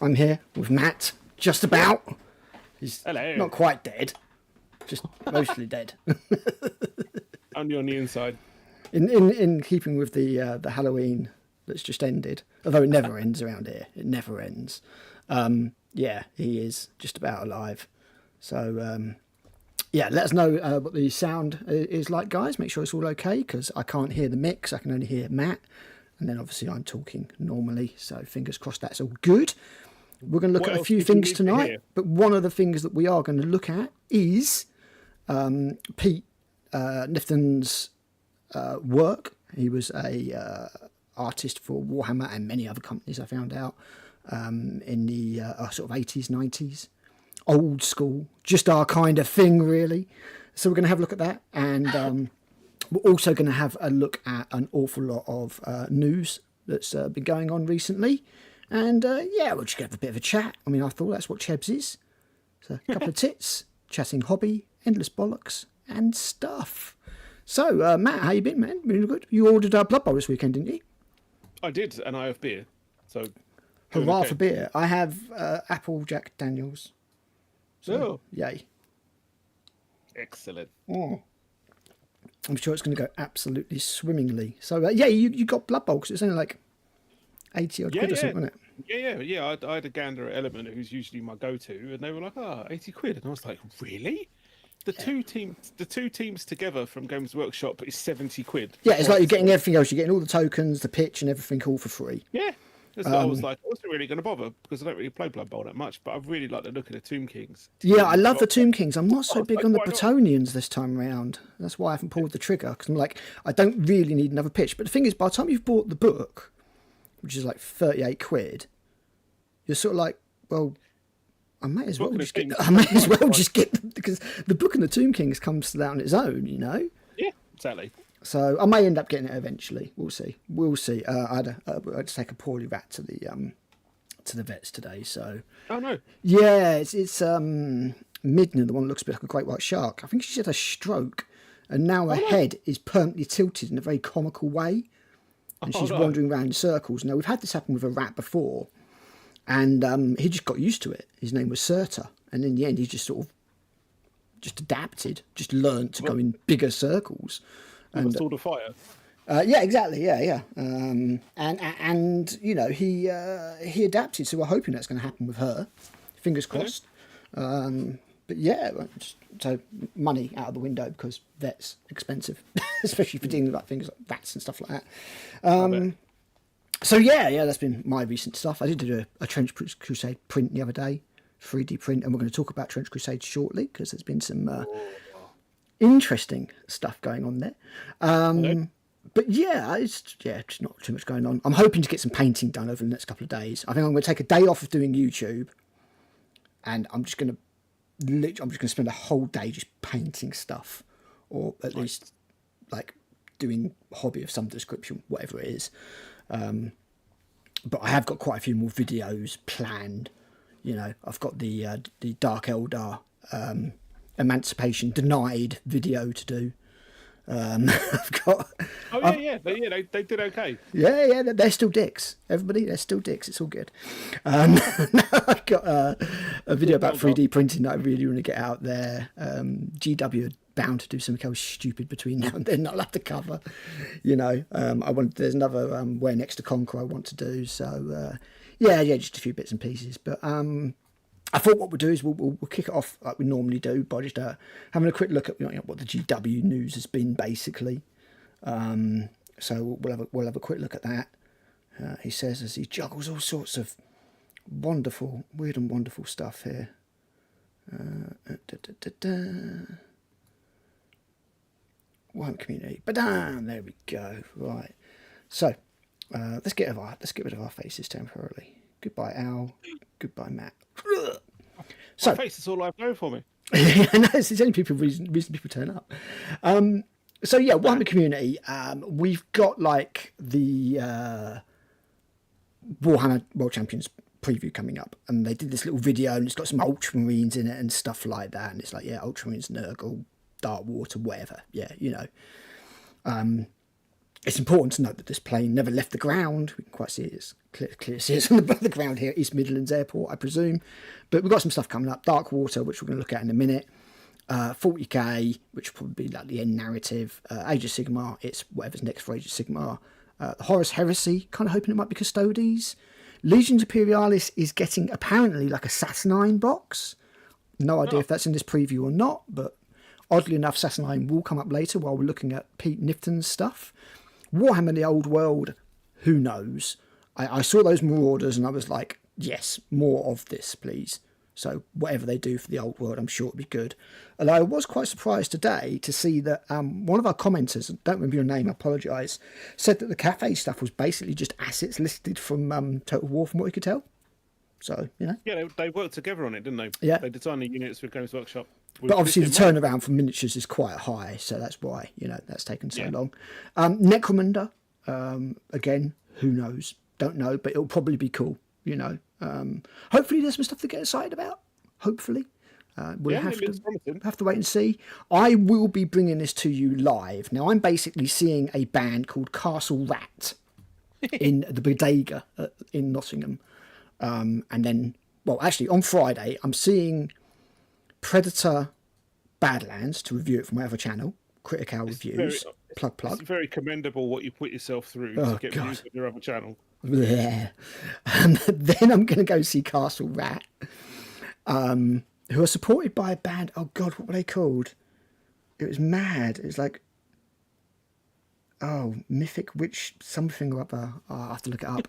I'm here with Matt, just about. He's Hello. not quite dead, just mostly dead. Only on the inside. In keeping with the Halloween that's just ended, although it never ends around here. It never ends. Yeah, he is just about alive. So, yeah, let us know what the sound is like, guys. Make sure it's all okay, because I can't hear the mix. I can only hear Matt. And then obviously I'm talking normally, so fingers crossed that's all good. We're going to look at a few things tonight, but one of the things that we are going to look at is Pete Knifton's work. He was a artist for Warhammer and many other companies, I found out, in the sort of 80s, 90s. Old school, just our kind of thing, really. So we're going to have a look at that, and we're also going to have a look at an awful lot of news that's been going on recently. And yeah, we'll just have a bit of a chat. I mean, I thought that's what CHEBS is. So a couple of tits, chatting hobby, endless bollocks and stuff. So, Matt, how you been, man? Really good. You ordered Blood Bowl this weekend, didn't you? I did, and I have beer. So hurrah for beer. I have Apple Jack Daniels. So, yay. Excellent. Oh. I'm sure it's going to go absolutely swimmingly. So, yeah, you got Blood Bowl because it's only like 80 odd quid or something, wasn't it? Yeah. I had a gander at Element, who's usually my go-to, and they were like, 80 quid. And I was like, really? The two teams together from Games Workshop is 70 quid. Yeah, it's like you're getting everything else. You're getting all the tokens, the pitch, and everything all for free. Yeah. I was like, I wasn't really going to bother because I don't really play Blood Bowl that much, but I really like the look of the Tomb Kings. Yeah, I love the Tomb Kings. I'm not so big on the Bretonians this time around. That's why I haven't pulled the trigger, because I'm like, I don't really need another pitch. But the thing is, by the time you've bought the book, which is like 38 quid, you're sort of like, well, I may as well just get because the book and the Tomb Kings comes out on its own, you know? Yeah, exactly. So I may end up getting it eventually. We'll see. I had to take a poorly rat to the vets today. So. Oh no. Yeah, it's Midna, the one that looks a bit like a great white shark. I think she's had a stroke, and now her head is permanently tilted in a very comical way, and she's wandering around in circles. Now we've had this happen with a rat before, and he just got used to it. His name was Surta, and in the end he just sort of adapted, just learned to go in bigger circles. And Sword of Fire. Yeah, exactly. Yeah. And you know, he adapted, so we're hoping that's going to happen with her. Fingers crossed. But yeah, so money out of the window because vets expensive, especially for dealing with like things like rats and stuff like that. So yeah, that's been my recent stuff. I did do a Trench Crusade print the other day, 3D print, and we're going to talk about Trench Crusade shortly because there's been some interesting stuff going on there. But yeah, it's not too much going on. I'm hoping to get some painting done over the next couple of days. I think I'm going to take a day off of doing YouTube, and I'm just going to spend a whole day just painting stuff, or at least like doing hobby of some description, whatever it is. But I have got quite a few more videos planned. You know, I've got the Dark Eldar Emancipation Denied video to do. I've got. They did okay. Yeah, they're still dicks. Everybody, they're still dicks. It's all good. I've got a video about 3D printing that I really want to get out there. GW are bound to do something else stupid between now and then. Not allowed to cover. You know, there's another Where Next to Conquer I want to do. So yeah, just a few bits and pieces, but. I thought what we'll do is we'll kick it off like we normally do by just having a quick look at what the GW news has been basically. So we'll have a quick look at that. He says as he juggles all sorts of weird and wonderful stuff here. Warhammer community, there we go. Right. So let's get rid of our faces temporarily. Goodbye, Al. Goodbye, Matt. So, my face is all I've known for me. Yeah, no, it's only reason people turn up. So yeah, Warhammer community. We've got like the Warhammer World Champions preview coming up, and they did this little video, and it's got some Ultramarines in it and stuff like that. And it's like, Ultramarines, Nurgle, Dark Water, whatever. Yeah, you know. It's important to note that this plane never left the ground. We can quite see it. It's clear see it's on the ground here, East Midlands Airport, I presume. But we've got some stuff coming up. Dark Water, which we're going to look at in a minute. 40k, which will probably be like the end narrative. Age of Sigmar, it's whatever's next for Age of Sigmar. Horus Heresy, kind of hoping it might be Custodes. Legions Imperialis is getting apparently like a Saturnine box. No idea if that's in this preview or not, but oddly enough, Saturnine will come up later while we're looking at Pete Knifton's stuff. Warhammer the Old World, who knows? I saw those Marauders and I was like, yes, more of this, please. So whatever they do for the Old World, I'm sure it'll be good. Although I was quite surprised today to see that one of our commenters, I don't remember your name, I apologise, said that the cafe stuff was basically just assets listed from Total War, from what you could tell. So, you know. Yeah, they worked together on it, didn't they? Yeah. They designed the units with Games Workshop. But obviously the turnaround for miniatures is quite high, so that's why, you know, that's taken so long. Necromunda, again, who knows? Don't know, but it'll probably be cool, you know. Hopefully there's some stuff to get excited about. Hopefully. We'll have to wait and see. I will be bringing this to you live. Now, I'm basically seeing a band called Castle Rat in the Bodega in Nottingham. And then, well, actually, on Friday, I'm seeing Predator Badlands to review it from my other channel, Critical Reviews. Plug. It's very commendable what you put yourself through to get views on your other channel. Yeah. Then I'm going to go see Castle Rat, who are supported by a band. Oh, God, what were they called? It was mad. It was like, Mythic Witch something or other. Oh, I have to look it up.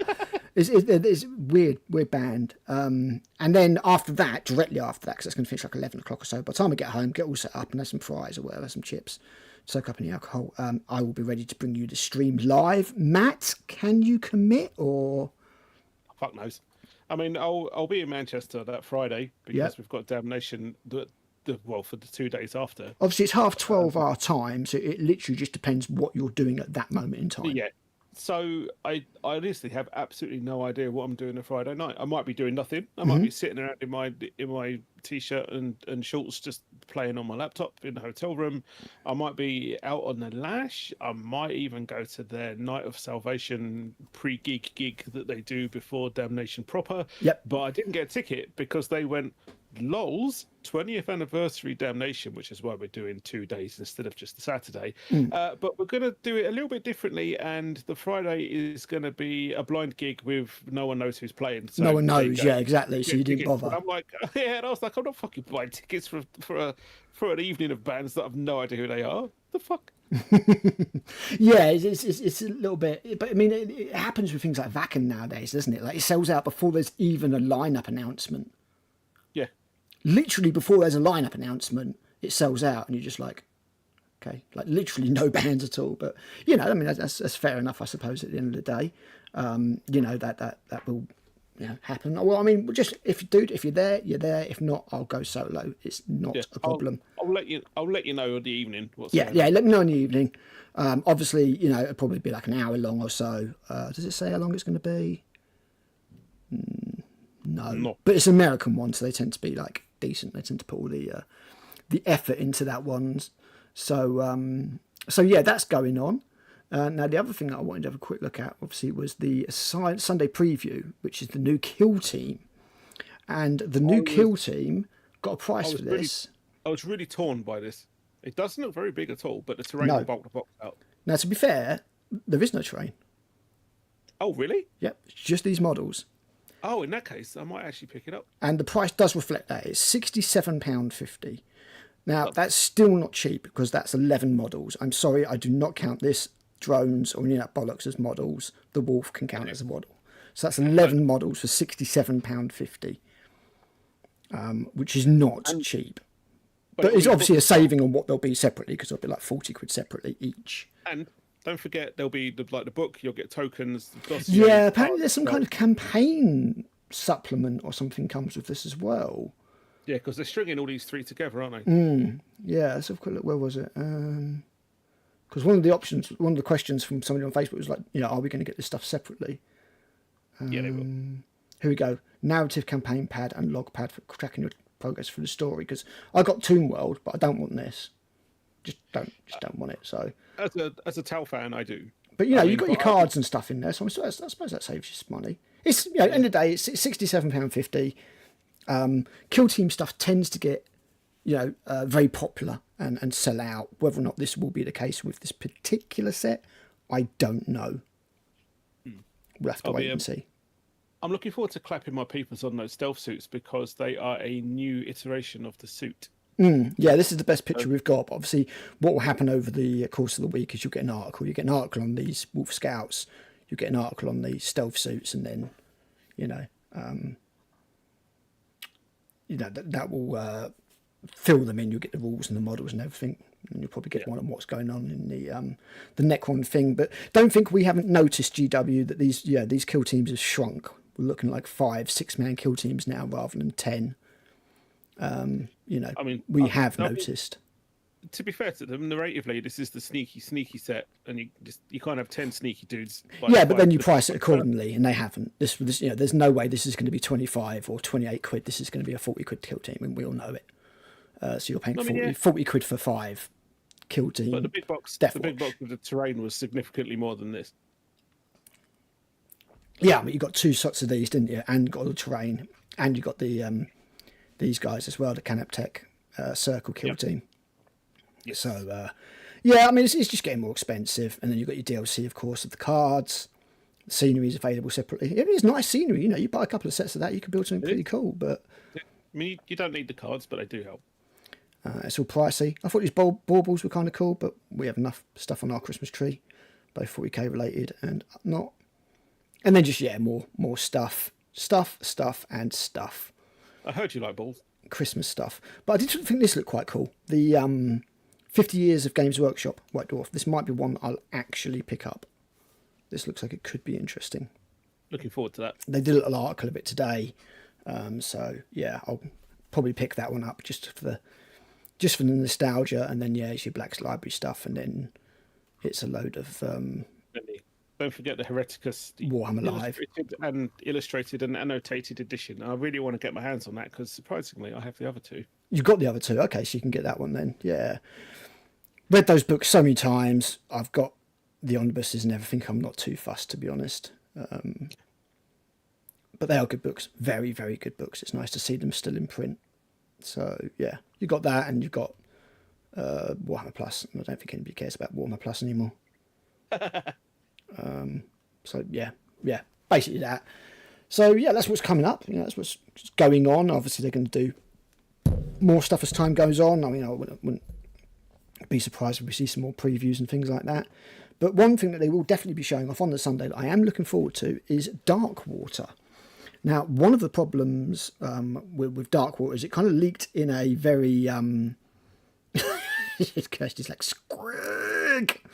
It's weird band. And then after that, directly after that, because it's going to finish like 11 o'clock or so, by the time I get home, get all set up and have some fries or whatever, some chips, soak up in the alcohol, I will be ready to bring you the stream live. Matt, can you commit or? Fuck knows. I mean, I'll be in Manchester that Friday because we've got Damnation for the 2 days after. Obviously, it's 12:30 our time, so it literally just depends what you're doing at that moment in time. Yeah. So I honestly have absolutely no idea what I'm doing on Friday night. I might be doing nothing. I might be sitting around in my t-shirt and shorts, just playing on my laptop in the hotel room. I might be out on the lash. I might even go to their Night of Salvation pre-gig gig that they do before Damnation proper. Yep. But I didn't get a ticket because they went, LOL's 20th anniversary Damnation, which is why we're doing 2 days instead of just the Saturday. But we're going to do it a little bit differently, and the Friday is going to be a blind gig with no one knows who's playing. So no one knows, yeah, exactly. So you didn't bother. I'm like, and I was like, I'm not fucking buying tickets for an evening of bands that I've no idea who they are. The fuck? Yeah, it's a little bit, but I mean, it happens with things like Vakken nowadays, doesn't it? Like it sells out before there's even a lineup announcement. Yeah. Literally before there's a lineup announcement, it sells out, and you're just like, okay, like literally no bands at all. But you know, I mean, that's fair enough, I suppose. At the end of the day, you know that will happen. Well, I mean, just if you're there, you're there. If not, I'll go solo. It's not a problem. I'll let you know in the evening. Let me know in the evening. Obviously, you know, it'll probably be like an hour long or so. Does it say how long it's going to be? No, but it's an American one, so they tend to be like decent. They tend to put all the effort into that one. So yeah, that's going on. Now the other thing that I wanted to have a quick look at, obviously, was the Sunday preview, which is the new Kill team, and the new Kill team got a price for this. I was really torn by this. It doesn't look very big at all, but the terrain will bulk the box out. Now, to be fair, there is no terrain. Oh, really? Yep, it's just these models. Oh, in that case, I might actually pick it up. And the price does reflect that. It's £67.50. Now, that's still not cheap because that's 11 models. I'm sorry, I do not count this drones or any of that bollocks as models. The Wolf can count as a model. So that's 11 models for £67.50, which is not cheap. But it's obviously a saving on what they'll be separately, because they'll be like 40 quid separately each. And don't forget, there'll be the book. You'll get tokens. Yeah, apparently there's some kind of campaign supplement or something comes with this as well. Yeah, because they're stringing all these three together, aren't they? Yeah, let's have a quick look. Where was it? Because one of the questions from somebody on Facebook was like, are we going to get this stuff separately? Yeah, they will. Here we go. Narrative campaign pad and log pad for tracking your progress through the story. Because I got Tomb World, but I don't want this. Just don't want it. So as a Tau fan, I do. But you've got your cards and stuff in there, so I suppose that saves you some money. It's at the end of the day, it's £67.50. Kill team stuff tends to get very popular and sell out. Whether or not this will be the case with this particular set, I don't know. We'll have to wait and see. I'm looking forward to clapping my peepers on those stealth suits because they are a new iteration of the suit. Yeah, this is the best picture we've got. But obviously, what will happen over the course of the week is you'll get an article. You get an article on these Wolf Scouts. You get an article on the stealth suits, and then, that will fill them in. You'll get the rules and the models and everything, and you'll probably get one on what's going on in the Necron thing. But don't think we haven't noticed, GW, that these kill teams have shrunk. We're looking like 5-6 man kill teams now rather than 10. We have noticed. To be fair to them, narratively, this is the sneaky set, and you can't have 10 sneaky dudes. But then you price it accordingly, and they haven't. This there's no way this is going to be 25 or 28 quid. This is going to be a 40 quid kill team, and we all know it. So you're paying 40 quid for 5 kill team. But the big box with the terrain was significantly more than this. Yeah, but you got 2 sets of these, didn't you? And you got the terrain, and you got the these guys as well, the Canaptech Circle kill team. Yes. So, it's just getting more expensive. And then you've got your DLC, of course, of the cards. The scenery is available separately. It is nice scenery. You buy a couple of sets of that, you can build something pretty cool. But you don't need the cards, but they do help. It's all pricey. I thought these baubles were kind of cool, but we have enough stuff on our Christmas tree, both 40k related and not. And then just, more stuff. And stuff. I heard you like balls. Christmas stuff. But I did think this looked quite cool. The 50 Years of Games Workshop White Dwarf. This might be one I'll actually pick up. This looks like it could be interesting. Looking forward to that. They did a little article of it today. I'll probably pick that one up just for the nostalgia. And then, it's your Black's Library stuff. And then it's a load of... Don't forget the Hereticus Warhammer Live illustrated and annotated edition. I really want to get my hands on that because surprisingly, I have the other 2. You've got the other 2, okay? So you can get that one then. Yeah, read those books so many times. I've got the omnibuses and everything. I'm not too fussed, to be honest. But they are good books, very, very good books. It's nice to see them still in print. So yeah, you got that, and you've got Warhammer Plus. I don't think anybody cares about Warhammer Plus anymore. Basically that. So that's what's coming up. That's what's going on. Obviously, they're going to do more stuff as time goes on. I mean, I wouldn't be surprised if we see some more previews and things like that. But one thing that they will definitely be showing off on the Sunday that I am looking forward to is Darkwater. Now, one of the problems with Darkwater is it kind of leaked in a very Kirsty's like squeak.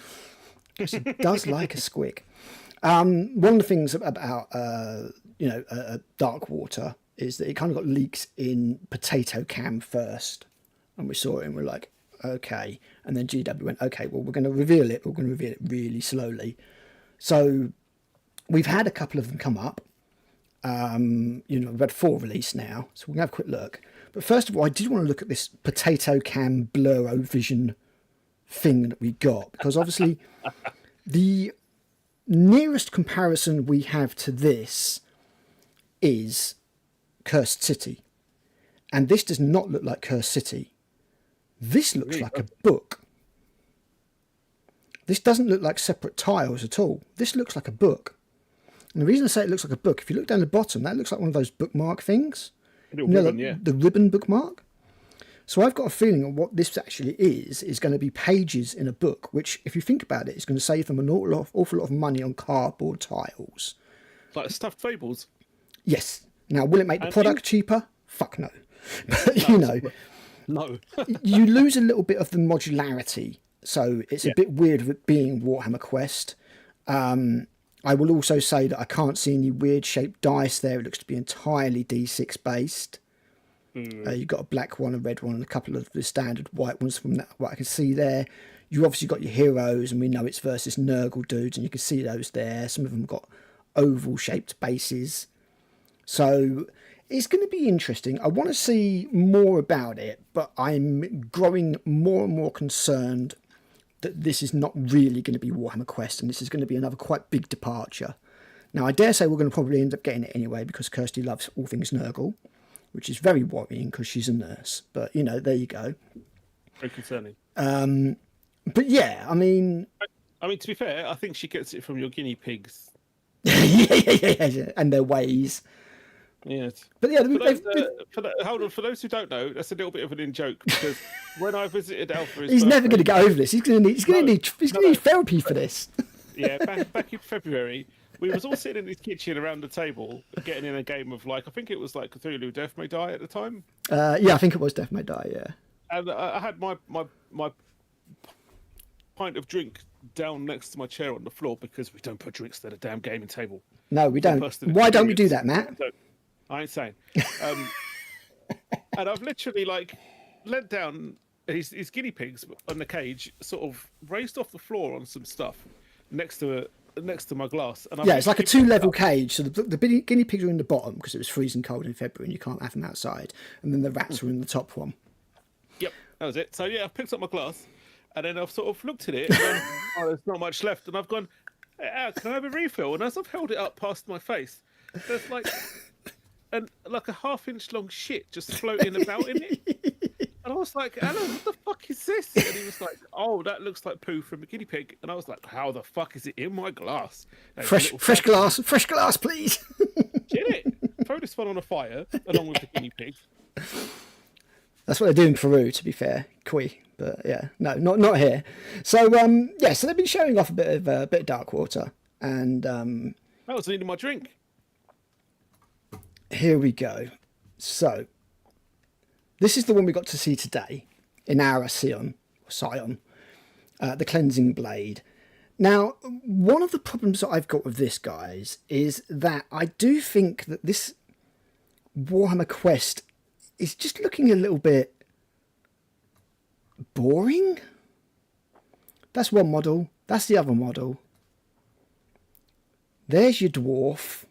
It does like a squeak. One of the things about Darkwater is that it kind of got leaks in Potato Cam first, and we saw it and we're like, okay. And then GW went, okay, well, we're going to reveal it. We're going to reveal it really slowly. So we've had a couple of them come up. We've had 4 released now, so we're going to have a quick look. But first of all, I did want to look at this Potato Cam Bluro Vision thing that we got, because obviously the nearest comparison we have to this is Cursed City, and this does not look like Cursed City. This looks like a book. This doesn't look like separate tiles at all. This looks like a book. And the reason I say it looks like a book, if you look down the bottom, that looks like one of those bookmark things. The ribbon bookmark. So I've got a feeling of what this actually is going to be pages in a book, which, if you think about it, is going to save them an awful lot of money on cardboard tiles. Like stuffed fables? Yes. Now, will it make the product cheaper? Fuck no. But, No. You lose a little bit of the modularity. So it's a bit weird with it being Warhammer Quest. I will also say that I can't see any weird shaped dice there. It looks to be entirely D6 based. You've got a black one, a red one, and a couple of the standard white ones from that, what I can see there. You obviously got your heroes, and we know it's versus Nurgle dudes, and you can see those there. Some of them got oval shaped bases. So it's going to be interesting. I want to see more about it, but I'm growing more and more concerned that this is not really going to be Warhammer Quest, and this is going to be another quite big departure. Now, I dare say we're going to probably end up getting it anyway, because Kirsty loves all things Nurgle, which is very worrying because she's a nurse. But, you know, there you go. Very concerning. But yeah, I mean, to be fair, I think she gets it from your guinea pigs. yeah, and their ways. Yes. But yeah, for those who don't know, that's a little bit of an in joke, because when I visited Alpha, he's never going to get over this. He's going to need therapy for this. Yeah, back in February, we was all sitting in his kitchen around the table, getting in a game of, like, I think it was like Cthulhu Death May Die at the time. Yeah, I think it was Death May Die. Yeah. And I had my pint of drink down next to my chair on the floor, because we don't put drinks at a damn gaming table. No, we don't. Why don't we do that, Matt? I ain't saying. And I've literally, like, leant down his guinea pigs on the cage, sort of raised off the floor on some stuff next to my glass. And it's like a 2-level cage. So the guinea pigs are in the bottom because it was freezing cold in February and you can't have them outside. And then the rats are in the top one. Yep, that was it. So yeah, I've picked up my glass, and then I've sort of looked at it and gone, oh, there's not much left. And I've gone, hey, can I have a refill? And as I've held it up past my face, there's like a half-inch long shit just floating about in it. And I was like, Alan, what the fuck is this? And he was like, oh, that looks like poo from a guinea pig. And I was like, how the fuck is it in my glass? Fresh glass, please. Get it? Throw this one on a fire along with the guinea pig. That's what they do in Peru, to be fair. Kui. But yeah, no, not here. So so they've been showing off a bit of Darkwater, and I was needing my drink. Here we go. So this is the one we got to see today in our Scion, the Cleansing Blade. Now, one of the problems that I've got with this, guys, is that I do think that this Warhammer Quest is just looking a little bit boring. That's one model. That's the other model. There's your dwarf.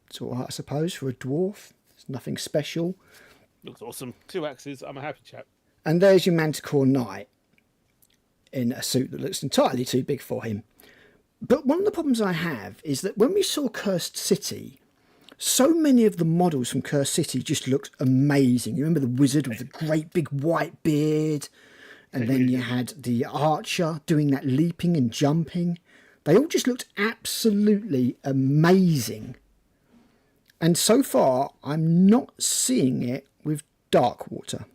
It's all right, I suppose, for a dwarf. It's nothing special. Looks awesome. 2 axes. I'm a happy chap. And there's your Manticore Knight in a suit that looks entirely too big for him. But one of the problems I have is that when we saw Cursed City, so many of the models from Cursed City just looked amazing. You remember the wizard with the great big white beard, and then you had the archer doing that leaping and jumping. They all just looked absolutely amazing. And so far, I'm not seeing it with Darkwater.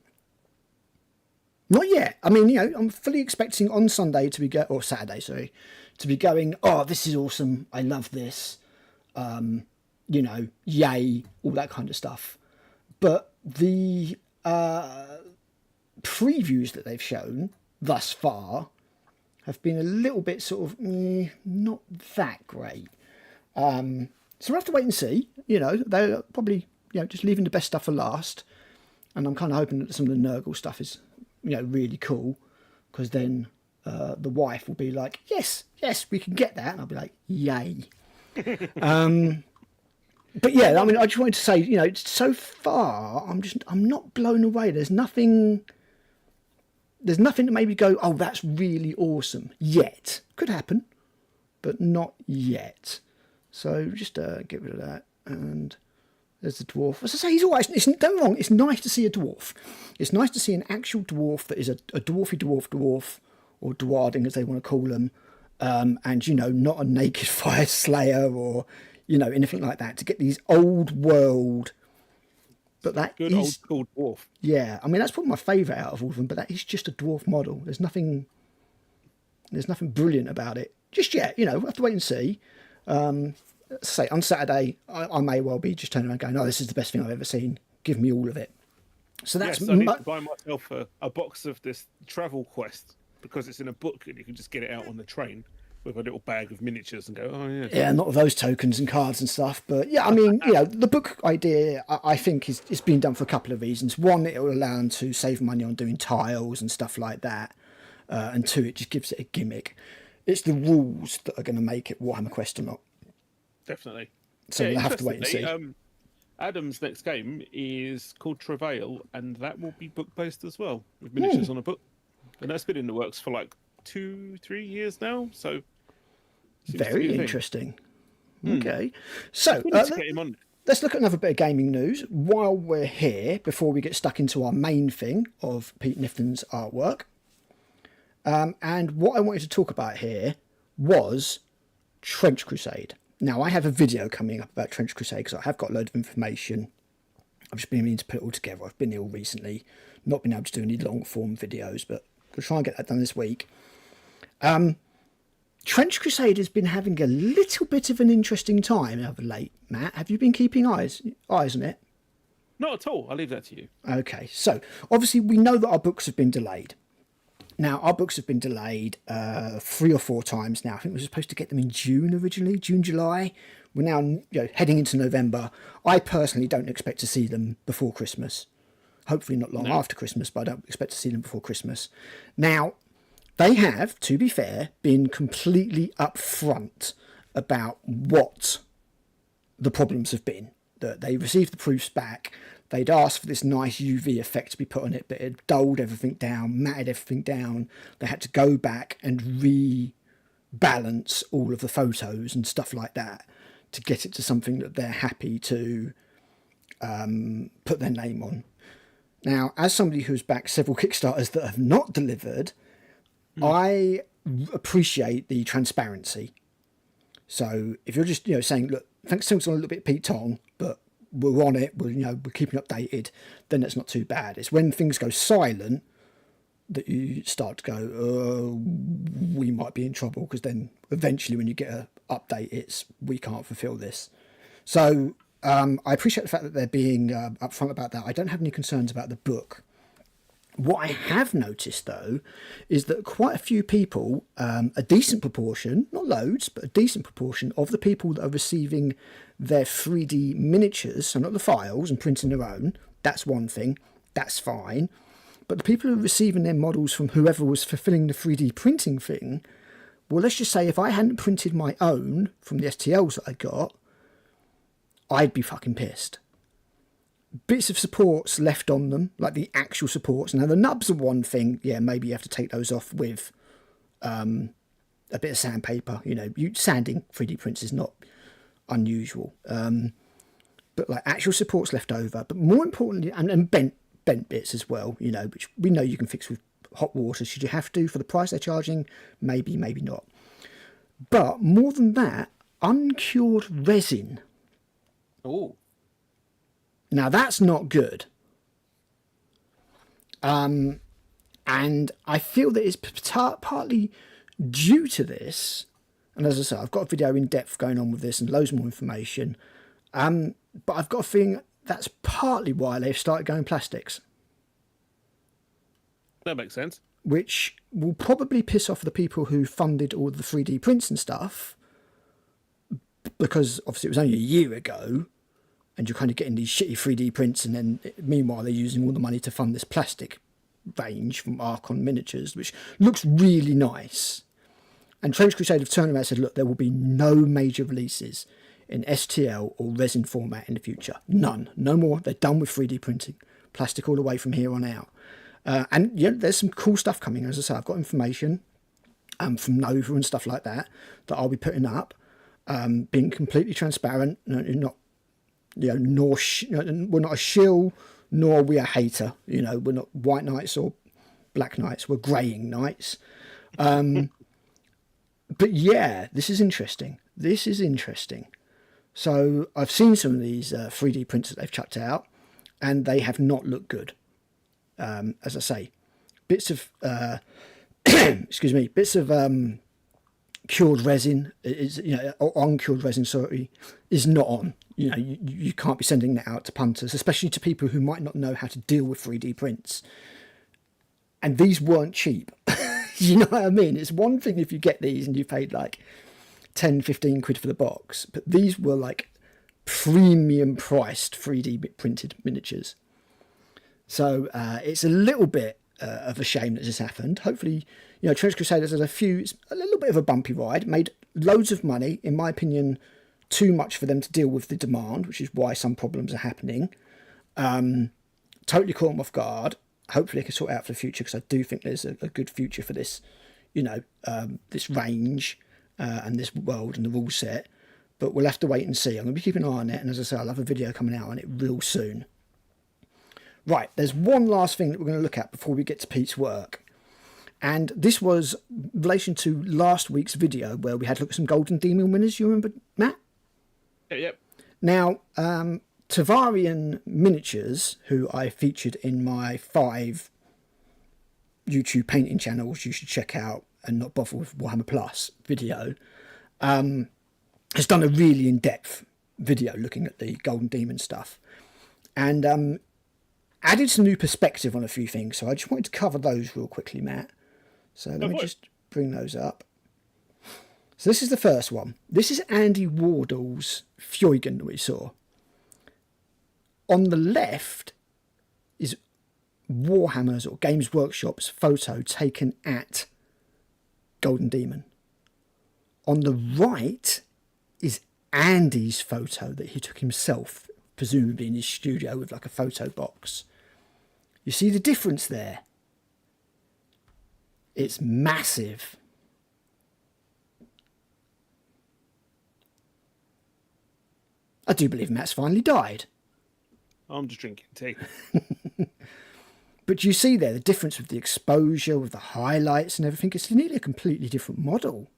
Not yet. I mean, I'm fully expecting on Sunday to be Saturday, to be going, oh, this is awesome. I love this. Yay, all that kind of stuff. But the previews that they've shown thus far have been a little bit sort of not that great. So we'll have to wait and see. They're probably just leaving the best stuff for last. And I'm kind of hoping that some of the Nurgle stuff is really cool, because then the wife will be like, yes, we can get that, and I'll be like, yay. But yeah, I mean, I just wanted to say, so far I'm not blown away. There's nothing to maybe go, oh, that's really awesome yet. Could happen, but not yet. So just get rid of that. And there's the dwarf. As I say, he's all right. Don't get me wrong, it's nice to see a dwarf. It's nice to see an actual dwarf that is a dwarfy dwarf, or dwarting as they want to call them, and not a naked fire slayer or anything like that. To get these old world, but that good is old school dwarf. Yeah, I mean that's probably my favourite out of all of them. But that is just a dwarf model. There's nothing brilliant about it just yet. We'll have to wait and see. Say on Saturday, I may well be just turning around going, "Oh, this is the best thing I've ever seen. Give me all of it." So that's. Yes, I need to buy myself a box of this Travel Quest, because it's in a book and you can just get it out on the train with a little bag of miniatures and go, "Oh yeah." Yeah, not those tokens and cards and stuff, but yeah, I mean, the book idea I think is been done for a couple of reasons. One, it will allow them to save money on doing tiles and stuff like that, and two, it just gives it a gimmick. It's the rules that are going to make it Warhammer Quest or not. Definitely. So we'll have to wait and see. Adam's next game is called Travail, and that will be book-based as well, with miniatures on a book. And that's been in the works for like 2-3 years now. So seems to be Very a thing. interesting. Okay. So We need to get him on. let's look at another bit of gaming news while we're here before we get stuck into our main thing of Pete Knifton's artwork. And what I wanted to talk about here was Trench Crusade. Now, I have a video coming up about Trench Crusade because I have got a load of information. I've just been meaning to put it all together. I've been ill recently, not been able to do any long form videos, but we'll try and get that done this week. Trench Crusade has been having a little bit of an interesting time of late, Matt. Have you been keeping eyes on it? Not at all. I'll leave that to you. Okay, so obviously we know that our books have been delayed. Now, our books have been delayed 3 or 4 times now. I think we were supposed to get them in June originally, June, July. We're now heading into November. I personally don't expect to see them before Christmas. Hopefully not long after Christmas, but I don't expect to see them before Christmas. Now, they have, to be fair, been completely upfront about what the problems have been. That they received the proofs back. They'd asked for this nice UV effect to be put on it, but it dulled everything down, matted everything down. They had to go back and rebalance all of the photos and stuff like that to get it to something that they're happy to put their name on. Now, as somebody who's backed several Kickstarters that have not delivered, I appreciate the transparency. So if you're just saying, look, thanks a little bit, Pete Tong, but we're on it, we're keeping updated, then it's not too bad. It's when things go silent that you start to go, we might be in trouble, because then eventually when you get an update, it's we can't fulfill this. So I appreciate the fact that they're being upfront about that. I don't have any concerns about the book. What I have noticed, though, is that quite a few people, a decent proportion, not loads, but a decent proportion of the people that are receiving their 3D miniatures, so not the files and printing their own, that's one thing, that's fine. But the people who are receiving their models from whoever was fulfilling the 3D printing thing, well, let's just say if I hadn't printed my own from the STLs that I got, I'd be fucking pissed. Bits of supports left on them, like the actual supports. Now, the nubs are one thing. Yeah, maybe you have to take those off with a bit of sandpaper. Sanding 3D prints is not unusual. But like actual supports left over. But more importantly, and bent bits as well, which we know you can fix with hot water. Should you have to for the price they're charging? Maybe, maybe not. But more than that, uncured resin. Oh. Now, that's not good. And I feel that it's partly due to this. And as I say, I've got a video in depth going on with this and loads more information. But I've got a feeling that's partly why they've started going plastics. That makes sense. Which will probably piss off the people who funded all the 3D prints and stuff. Because obviously it was only a year ago. And you're kind of getting these shitty 3D prints, and then meanwhile they're using all the money to fund this plastic range from Archon Miniatures, which looks really nice. And Trench Crusade have turned around and said, look, there will be no major releases in STL or resin format in the future. None. No more. They're done with 3D printing. Plastic all the way from here on out. And there's some cool stuff coming. As I say, I've got information from Nova and stuff like that I'll be putting up, being completely transparent, not... we're not a shill, nor are we a hater. We're not white knights or black knights. We're greying knights. But yeah, this is interesting. So I've seen some of these 3D prints that they've chucked out, and they have not looked good. As I say, bits of bits of cured resin or uncured resin, sorry, is not on. You can't be sending that out to punters, especially to people who might not know how to deal with 3D prints. And these weren't cheap. You know what I mean? It's one thing if you get these and you paid like 10, 15 quid for the box, but these were like premium priced 3D printed miniatures. So it's a little bit of a shame that this happened. Hopefully, Trench Crusaders had it's a little bit of a bumpy ride, made loads of money, in my opinion, too much for them to deal with the demand, which is why some problems are happening. Totally caught them off guard. Hopefully I can sort it out for the future, because I do think there's a good future for this this range and this world and the rule set, but we'll have to wait and see. I'm going to be keeping an eye on it, and as I say, I'll have a video coming out on it real soon. Right, there's one last thing that we're going to look at before we get to Pete's work. And this was in relation to last week's video where we had to look at some Golden Demon winners. You remember, Matt? Yep. Now, Tavarian Miniatures, who I featured in my 5 YouTube painting channels you should check out and not bother with Warhammer Plus video, has done a really in-depth video looking at the Golden Demon stuff. And added some new perspective on a few things. So I just wanted to cover those real quickly, Matt. So let me just bring those up. So this is the first one. This is Andy Wardle's Fjeugen that we saw. On the left is Warhammer's or Games Workshop's photo taken at Golden Demon. On the right is Andy's photo that he took himself, presumably in his studio with like a photo box. You see the difference there? It's massive. I do believe Matt's finally died. I'm just drinking tea. But you see there the difference with the exposure, with the highlights and everything. It's nearly a completely different model.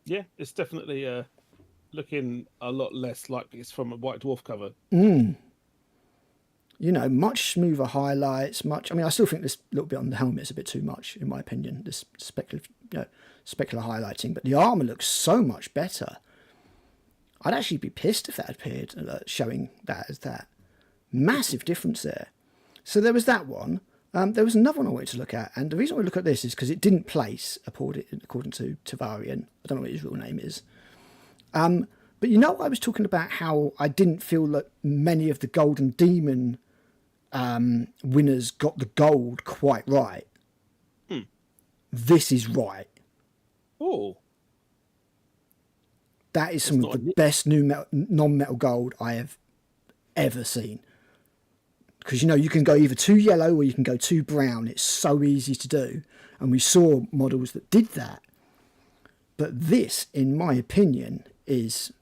Yeah, it's definitely looking a lot less like it's from a White Dwarf cover. Much smoother highlights. I still think this little bit on the helmet is a bit too much, in my opinion. This specular highlighting, but the armor looks so much better. I'd actually be pissed if that appeared showing that as that. Massive difference there. So there was that one. There was another one I wanted to look at, and the reason I look at this is because it didn't place according to Tavarian. I don't know what his real name is. But I was talking about how I didn't feel that many of the Golden Demon winners got the gold quite right. This is right. Oh. That is some of the best new non-metal gold I have ever seen. Because, you can go either too yellow or you can go too brown. It's so easy to do. And we saw models that did that. But this, in my opinion, is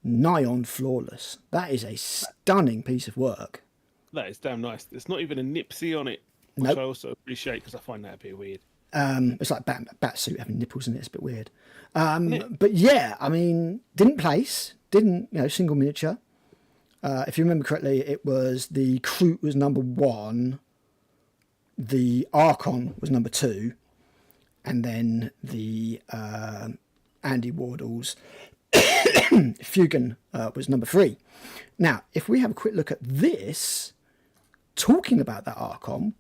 nigh on flawless. That is a stunning piece of work. That is damn nice. There's not even a nipsy on it, which I also appreciate because I find that a bit weird. It's like bat suit having nipples in it. It's a bit weird. But yeah, didn't place, single miniature. If you remember correctly, it was the Kroot was number 1, the Archon was number 2, and then the Andy Wardle's Fjeugen was number 3. Now, if we have a quick look at this, talking about that Archon,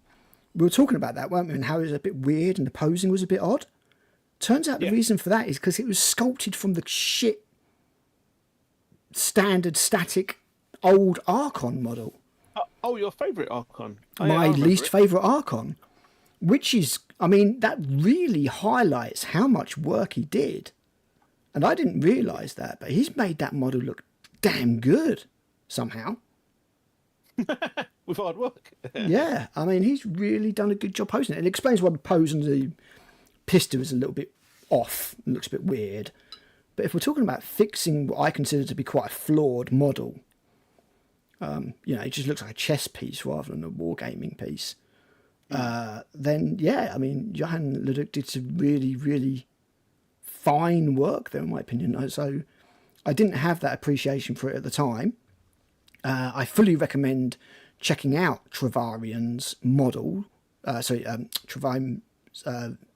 we were talking about that, weren't we, and how it was a bit weird and the posing was a bit odd. Turns out the reason for that is because it was sculpted from the shit standard static old Archon model. Your favourite Archon. My least favourite Archon. Which is, that really highlights how much work he did. And I didn't realise that, but he's made that model look damn good somehow. With hard work. Yeah, he's really done a good job posing it. It explains why the pose and the pistol is a little bit off and looks a bit weird. But if we're talking about fixing what I consider to be quite a flawed model, it just looks like a chess piece rather than a wargaming piece. Then, Johan Leduc did some really, really fine work there, in my opinion. So I didn't have that appreciation for it at the time. I fully recommend checking out Tavarian's model, Tavarian's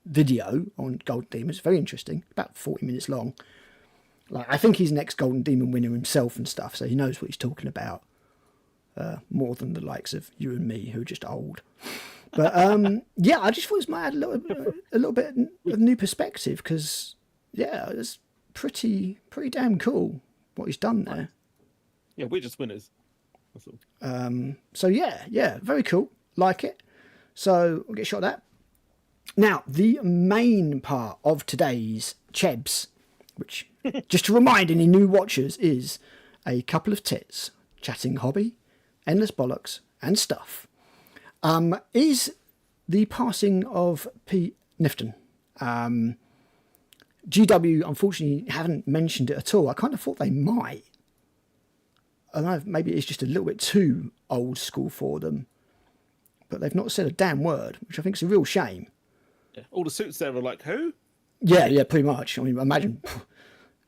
video on Golden Demon. It's very interesting, about 40 minutes long. I think he's an ex-Golden Demon winner himself and stuff, so he knows what he's talking about. More than the likes of you and me, who are just old. But I just thought it might add a little bit of new perspective because it's pretty damn cool what he's done there. Yeah, we're just winners. That's all. So yeah, very cool. Like it. So we'll get a shot at that. Now, the main part of today's CHEBS, which, just to remind any new watchers, is a couple of tits chatting hobby, endless bollocks and stuff, is the passing of Pete Knifton. GW, unfortunately, haven't mentioned it at all. I kind of thought they might. I don't know, maybe it's just a little bit too old school for them. But they've not said a damn word, which I think is a real shame. Yeah. All the suits there were like, who? Yeah, pretty much. I mean, imagine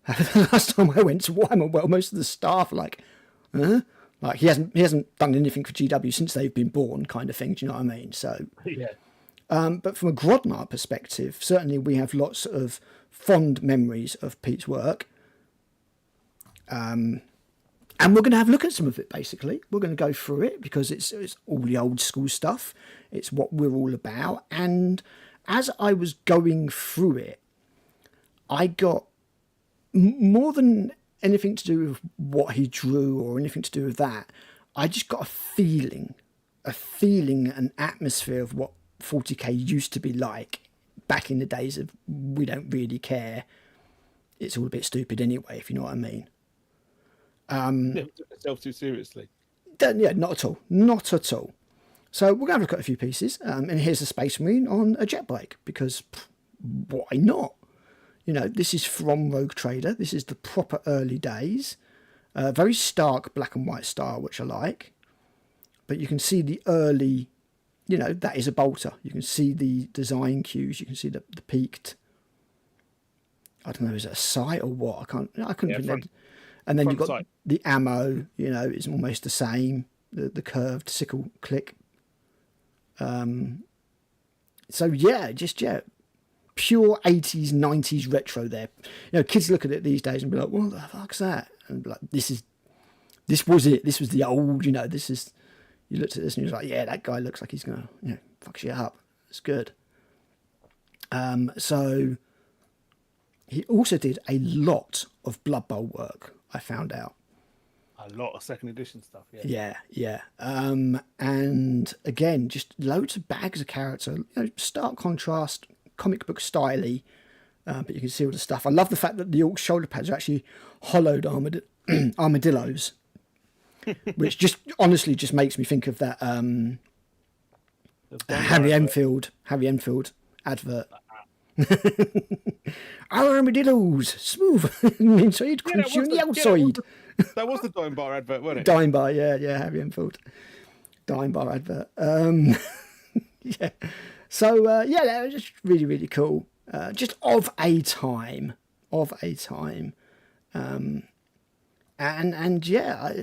the last time I went to Warhammer, well, most of the staff are like, huh? Like he hasn't done anything for GW since they've been born, kind of thing. Do you know what I mean? So, Yeah. But from a Grodnar perspective, certainly we have lots of fond memories of Pete's work. And we're going to have a look at some of it, basically. We're going to go through it because it's all the old school stuff. It's what we're all about. And as I was going through it, I got more than anything to do with what he drew or anything to do with that. I just got a feeling, an atmosphere of what 40k used to be like back in the days of we don't really care. It's all a bit stupid anyway, if you know what I mean. Never took itself too seriously. Yeah, not at all. Not at all. So we're going to look at a few pieces. And here's a Space Marine on a jet bike because why not? You know, this is from Rogue Trader. This is the proper early days. Very stark black and white style, which I like. But you can see the early, you know, that is a bolter. You can see the design cues. You can see the peaked, I don't know, is it a sight or what? I couldn't remember. And then you've got the ammo, you know, it's almost the same. The curved sickle click. So yeah, pure 80s, 90s retro there. You know, kids look at it these days and be like, what the fuck's that? And be like, this was it. This was the old, you know, this is, you looked at this and you're like, yeah, that guy looks like he's going to, you know, fuck shit up. It's good. So he also did a lot of Blood Bowl work, I found out. A lot of second edition stuff, yeah. Yeah. And again, just loads of bags of character, you know, stark contrast, comic book styly, but you can see all the stuff. I love the fact that the Orc shoulder pads are actually hollowed armadillos, which just honestly just makes me think of that Harry Enfield advert. Our armadillos, smooth inside, crunchy on the outside. That was the Dime Bar advert, wasn't it? Dime Bar, yeah, Harry Enfield. Dime Bar advert. Yeah. So, yeah, that was just really, really cool. Just of a time. And yeah,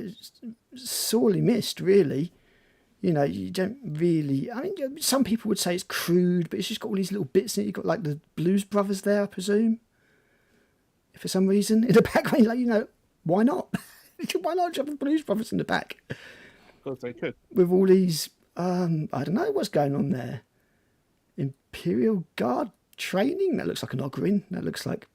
sorely missed, really. You know, you don't really... I mean, some people would say it's crude, but it's just got all these little bits in it. You've got, like, the Blues Brothers there, I presume. For some reason. In the background, like, you know, why not? Why not have the Blues Brothers in the back? Because they could. With all these... I don't know what's going on there. Imperial Guard training? That looks like an Ogrin. That looks like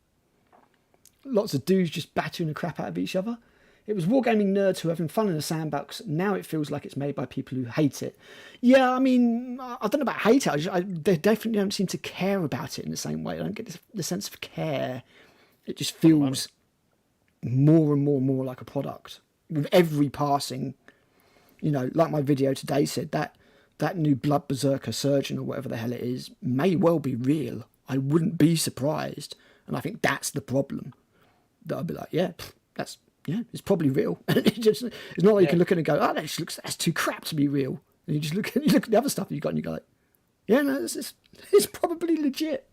lots of dudes just battering the crap out of each other. It was wargaming nerds who are having fun in a sandbox. Now it feels like it's made by people who hate it. Yeah, I mean, I don't know about hate it. They definitely don't seem to care about it in the same way. I don't get the sense of care. It just feels more and more like a product. With every passing, you know, like my video today said, that new Blood Berserker Surgeon or whatever the hell it is may well be real. I wouldn't be surprised. And I think that's the problem. That I'd be like, yeah, it's probably real. It's not like you can look at it and go, oh, that's too crap to be real. And you just look at the other stuff you've got and you go like, yeah, no, it's probably legit.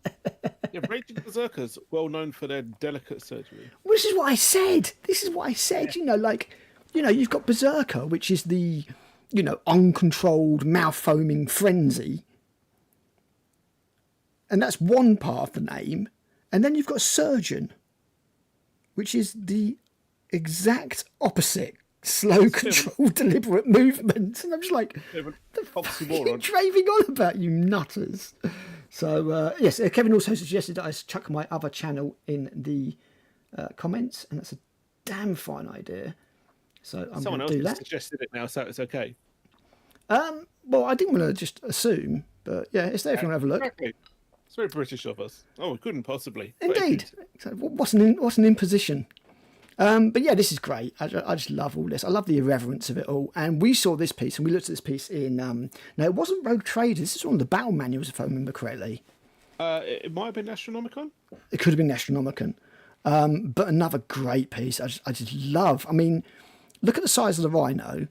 Yeah, Raging Berserkers, well known for their delicate surgery. Well, this is what I said. Yeah. You know, like, you know, you've got Berserker, which is the, you know, uncontrolled mouth foaming frenzy. And that's one part of the name. And then you've got Surgeon, which is the exact opposite. Slow, controlled, deliberate movement. And I'm just like, the fuck are you raving on about, you nutters? So, yes, Kevin also suggested that I chuck my other channel in the comments, and that's a damn fine idea. So I'm going to do that. Someone else suggested it now, so it's okay. Well, I didn't want to just assume, but yeah, it's there if you want to have a look. Exactly. It's very British of us. Oh, we couldn't possibly. Indeed. So what's an imposition? But yeah, this is great. I just love all this. I love the irreverence of it all. And we saw this piece, and we looked at this piece in. No, it wasn't Rogue Traders. This is one of the battle manuals, if I remember correctly. It might have been Astronomicon. It could have been Astronomicon. But another great piece. I just love. I mean, look at the size of the Rhino.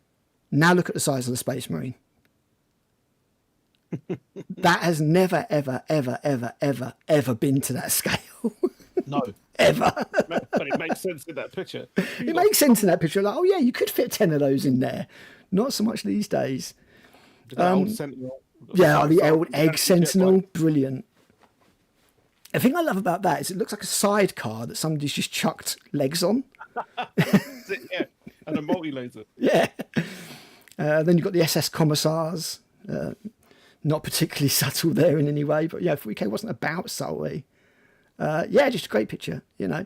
Now look at the size of the Space Marine. That has never, ever, ever, ever, ever, ever been to that scale. No. Ever. But it makes sense in that picture. It makes sense in that picture. Like, oh yeah, you could fit 10 of those in there. Not so much these days. Old Sentinel. Yeah, the old Egg Sentinel. Brilliant. The thing I love about that is it looks like a sidecar that somebody's just chucked legs on. Yeah, and a multi-laser. Yeah. Then you've got the SS Commissars. Not particularly subtle there in any way, but yeah, 40K wasn't about subtlety. Yeah, just a great picture, you know.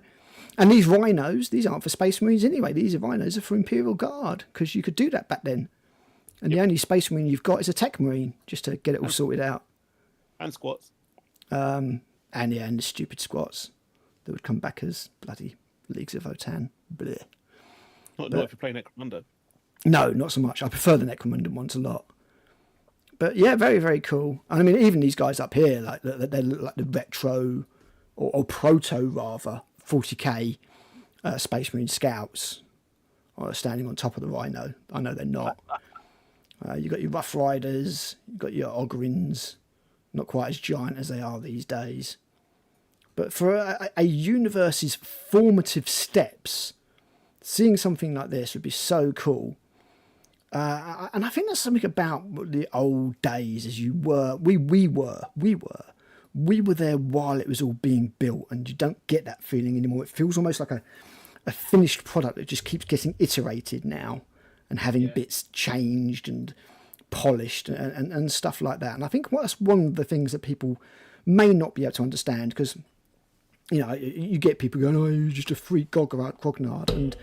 And these rhinos, these aren't for Space Marines anyway. These rhinos are for Imperial Guard, because you could do that back then. And the only Space Marine you've got is a Tech Marine, just to get it all sorted out. And squats. And the stupid squats that would come back as bloody Leagues of Votan. Blech. Not if you're playing Necromunda. No, not so much. I prefer the Necromunda ones a lot. But yeah, very, very cool. I mean, even these guys up here, like they look like the retro or proto rather 40k Space Marine Scouts are standing on top of the Rhino. I know they're not. You've got your Rough Riders, you've got your Ogrins, not quite as giant as they are these days. But for a universe's formative steps, seeing something like this would be so cool. And I think that's something about the old days, as we were there while it was all being built, and you don't get that feeling anymore. It feels almost like a finished product that just keeps getting iterated now and having bits changed and polished and stuff like that. And I think that's one of the things that people may not be able to understand, because, you know, you get people going, oh, you're just a freak grognard. And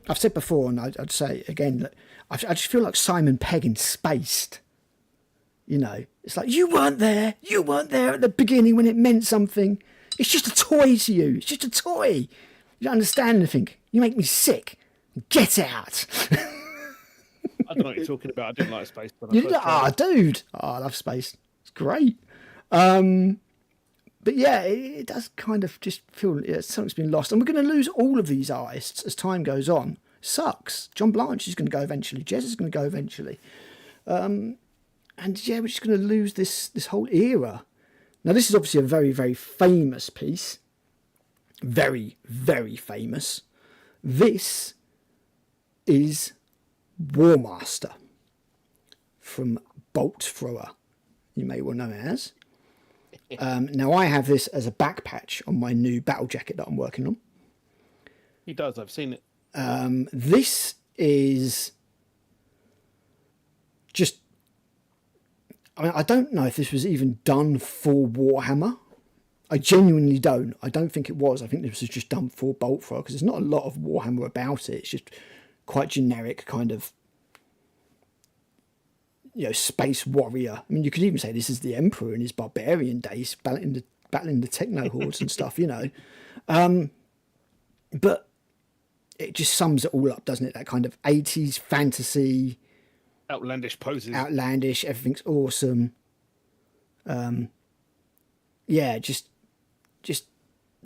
I've said before, and I'd say again, that I just feel like Simon Pegg in Spaced. You know, it's like, you weren't there at the beginning when it meant something. It's just a toy to you. It's just a toy. You don't understand anything. You make me sick. Get out. I don't know what you're talking about. I didn't like Space. Dude. I love Space. It's great. But yeah, it does kind of just feel something's been lost. And we're going to lose all of these artists as time goes on. Sucks. John Blanche is going to go eventually. Jez is going to go eventually. And yeah, we're just going to lose this whole era. Now, this is obviously a very, very famous piece. Very, very famous. This is War Master from Bolt Thrower, you may well know it as. Now, I have this as a back patch on my new battle jacket that I'm working on. He does, I've seen it. This is just... I mean, I don't know if this was even done for Warhammer. I genuinely don't. I don't think it was. I think this was just done for Bolt Thrower, because there's not a lot of Warhammer about it. It's just quite generic kind of, you know, space warrior. I mean, you could even say this is the Emperor in his barbarian days, battling the techno hordes and stuff, you know. But it just sums it all up, doesn't it? That kind of 80s fantasy, outlandish poses, outlandish, everything's awesome. Yeah, just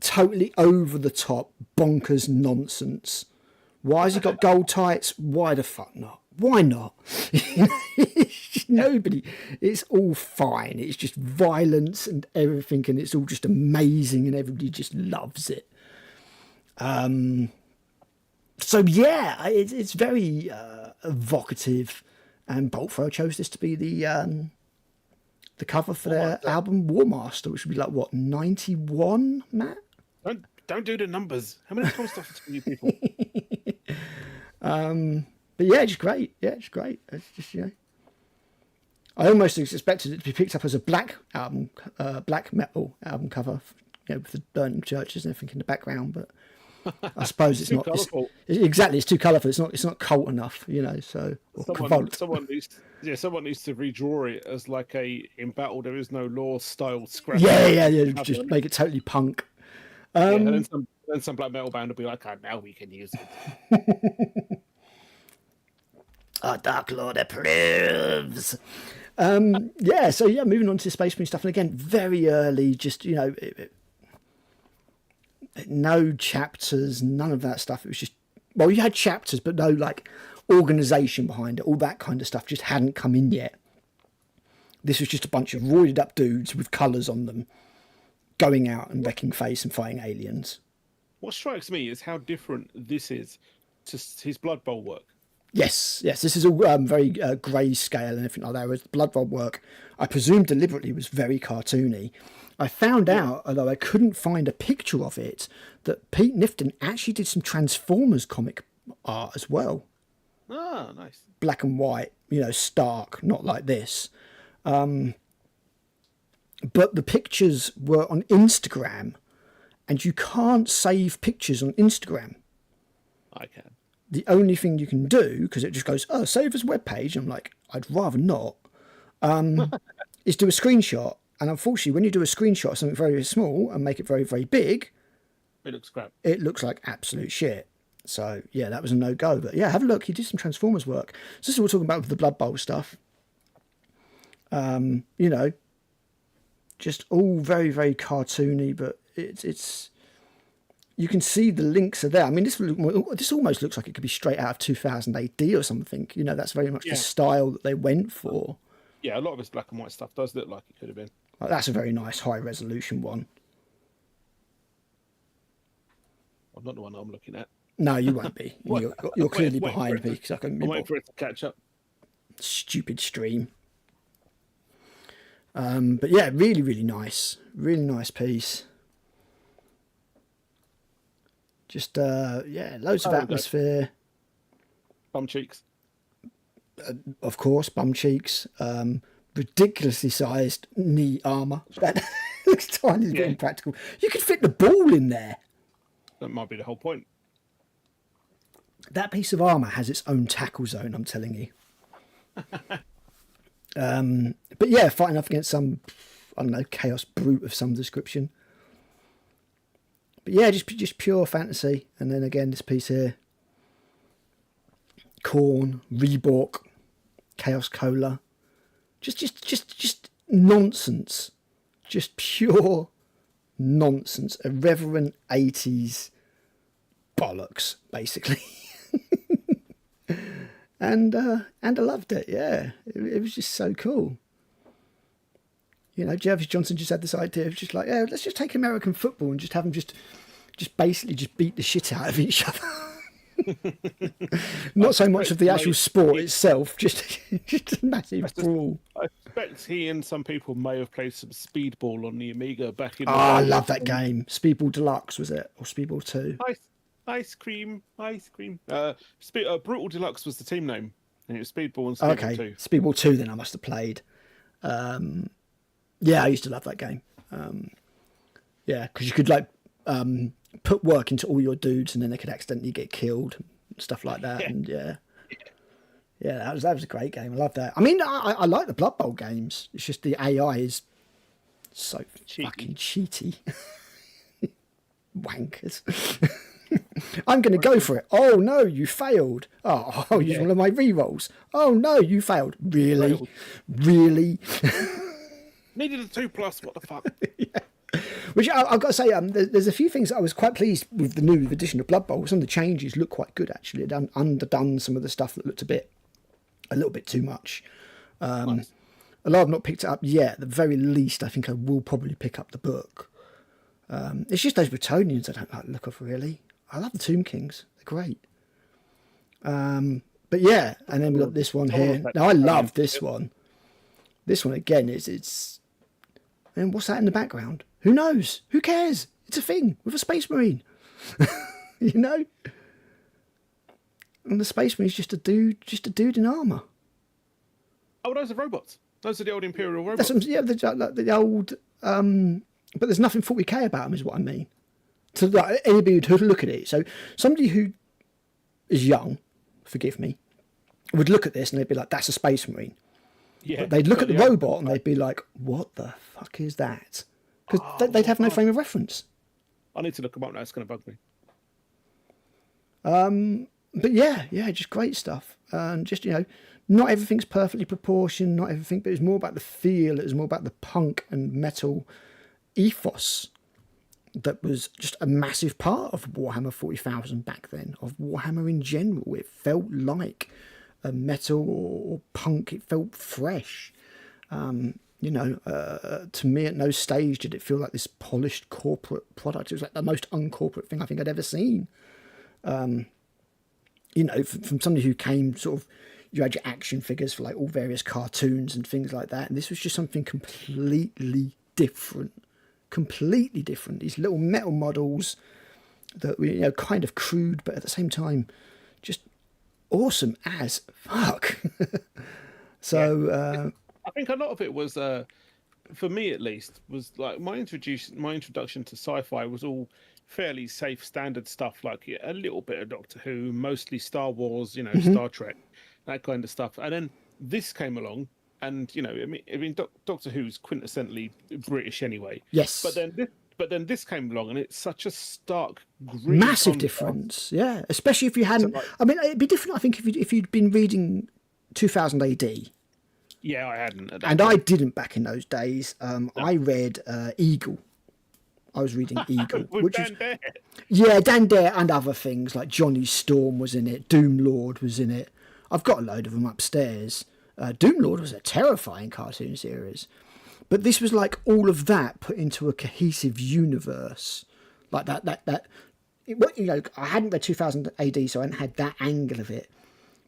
totally over the top, bonkers nonsense. Why has he got gold tights? Why the fuck not? Why not? It's just nobody. It's all fine. It's just violence and everything, and it's all just amazing, and everybody just loves it. So yeah, it's very evocative, and Bolt Thrower chose this to be the cover for their album War Master, which would be like what, 91, Matt? Don't do the numbers. How many cool stuff for you people? But yeah, it's great. Yeah, it's great. It's just, you know, I almost expected it to be picked up as a black metal album cover, you know, with the burning churches and everything in the background. But I suppose it's not. Exactly, it's too colourful. It's not cult enough, you know. So someone needs to redraw it as like a in battle there is no law style scrap. Yeah. Just make it totally punk. And then some black metal band will be like, "Oh, now we can use it." Our Dark Lord approves. So moving on to Space Marine stuff, and again, very early, just no chapters, none of that stuff. It was just, well, you had chapters, but no like organization behind it. All that kind of stuff just hadn't come in yet. This was just a bunch of roided up dudes with colours on them going out and wrecking face and fighting aliens. What strikes me is how different this is to his Blood Bowl work. Yes. This is all very grey-scale and everything like that. Whereas the Blood Bowl work, I presume deliberately, was very cartoony. I found out, although I couldn't find a picture of it, that Pete Knifton actually did some Transformers comic art as well. Ah, nice. Black and white, stark, not like this. But the pictures were on Instagram, and you can't save pictures on Instagram. I can. The only thing you can do, because it just goes, save as webpage. I'm like, I'd rather not, is do a screenshot. And unfortunately, when you do a screenshot of something very, very small and make it very, very big, it looks crap. It looks like absolute shit. So, yeah, that was a no-go. But, yeah, have a look. He did some Transformers work. So this is what we're talking about with the Blood Bowl stuff. Just all very, very cartoony, but it's you can see the links are there. I mean, this almost looks like it could be straight out of 2000 AD or something. That's very much the style that they went for. Yeah, a lot of his black and white stuff does look like it could have been. Like, that's a very nice high-resolution one. I'm not the one I'm looking at. No, you won't be. You're clearly behind me. I'm waiting for it to catch up. Stupid stream. But yeah, really, really nice. Really nice piece. Just, loads of atmosphere. Bum cheeks. Of course, bum cheeks. Ridiculously sized knee armour. That looks tiny, bit impractical. You could fit the ball in there. That might be the whole point. That piece of armour has its own tackle zone, I'm telling you. But yeah, fighting off against some, I don't know, chaos brute of some description. But yeah, just pure fantasy. And then again, this piece here. Korn, Reebok, Chaos Cola. Just nonsense. Just pure nonsense. Irreverent 80s bollocks, basically. And I loved it, yeah. It was just so cool. Jervis Johnson just had this idea of just like, let's just take American football and just have them just basically just beat the shit out of each other. Not so much of the actual sport itself, just a massive brawl. I suspect he and some people may have played some Speedball on the Amiga back in the I love that game. Speedball Deluxe, was it? Or Speedball 2? Ice cream. Brutal Deluxe was the team name, and it was Speedball and Speedball 2. Speedball 2 then I must have played. Yeah, I used to love that game. Because you could put work into all your dudes and then they could accidentally get killed and stuff like that. Yeah. And that was a great game. I love that. I mean, I like the Blood Bowl games. It's just the AI is so fucking cheaty. Wankers. I'm going to go for it. Oh no, you failed. Oh, I'll use one of my rerolls. Oh no, you failed. Really? Really? Needed a 2+. What the fuck? Which I've got to say, there's a few things that I was quite pleased with the new edition of Blood Bowl. Some of the changes look quite good, actually. It underdone some of the stuff that looked a little bit too much. Nice. Although I've not picked it up yet, at the very least, I think I will probably pick up the book. It's just those Bretonians I don't like the look of, really. I love the Tomb Kings. They're great. But yeah, and then we've got this one here. Now, I love this one. This one, again, it's... And what's that in the background? Who knows? Who cares? It's a thing with a Space Marine. And the Space Marine's just a dude in armour. Oh, those are robots. Those are the old Imperial robots. The old... but there's nothing 40k about them, is what I mean. So anybody who'd look at it. So somebody who is young, forgive me, would look at this and they'd be like, that's a Space Marine. Yeah, but they'd look at the robot and they'd be like, what the fuck is that? Because they'd have no frame of reference. I need to look them up now. It's going to bug me. But yeah, just great stuff. And just, not everything's perfectly proportioned, not everything, but it's more about the feel. It was more about the punk and metal ethos that was just a massive part of Warhammer 40,000 back then, of Warhammer in general. It felt like a metal or punk. It felt fresh. To me, at no stage did it feel like this polished corporate product. It was like the most uncorporate thing I think I'd ever seen. From somebody who came sort of, you had your action figures for like all various cartoons and things like that. And this was just something completely different. These little metal models that were, kind of crude, but at the same time, just awesome as fuck. So, I think a lot of it was, for me at least, was like my introduction to sci-fi was all fairly safe standard stuff, like a little bit of Doctor Who, mostly Star Wars, Star Trek, that kind of stuff. And then this came along, and Doctor Who's quintessentially British anyway. Yes. But then this came along, and it's such a stark, massive difference. Yeah, especially if you hadn't. It'd be different, I think, if you'd been reading 2000 AD. Yeah, I hadn't. And I didn't back in those days. I read Eagle. I was reading Eagle. Dan Dare. Yeah, Dan Dare and other things, like Johnny Storm was in it, Doom Lord was in it. I've got a load of them upstairs. Doom Lord was a terrifying cartoon series. But this was like all of that put into a cohesive universe. Like that. I hadn't read 2000 AD, so I hadn't had that angle of it.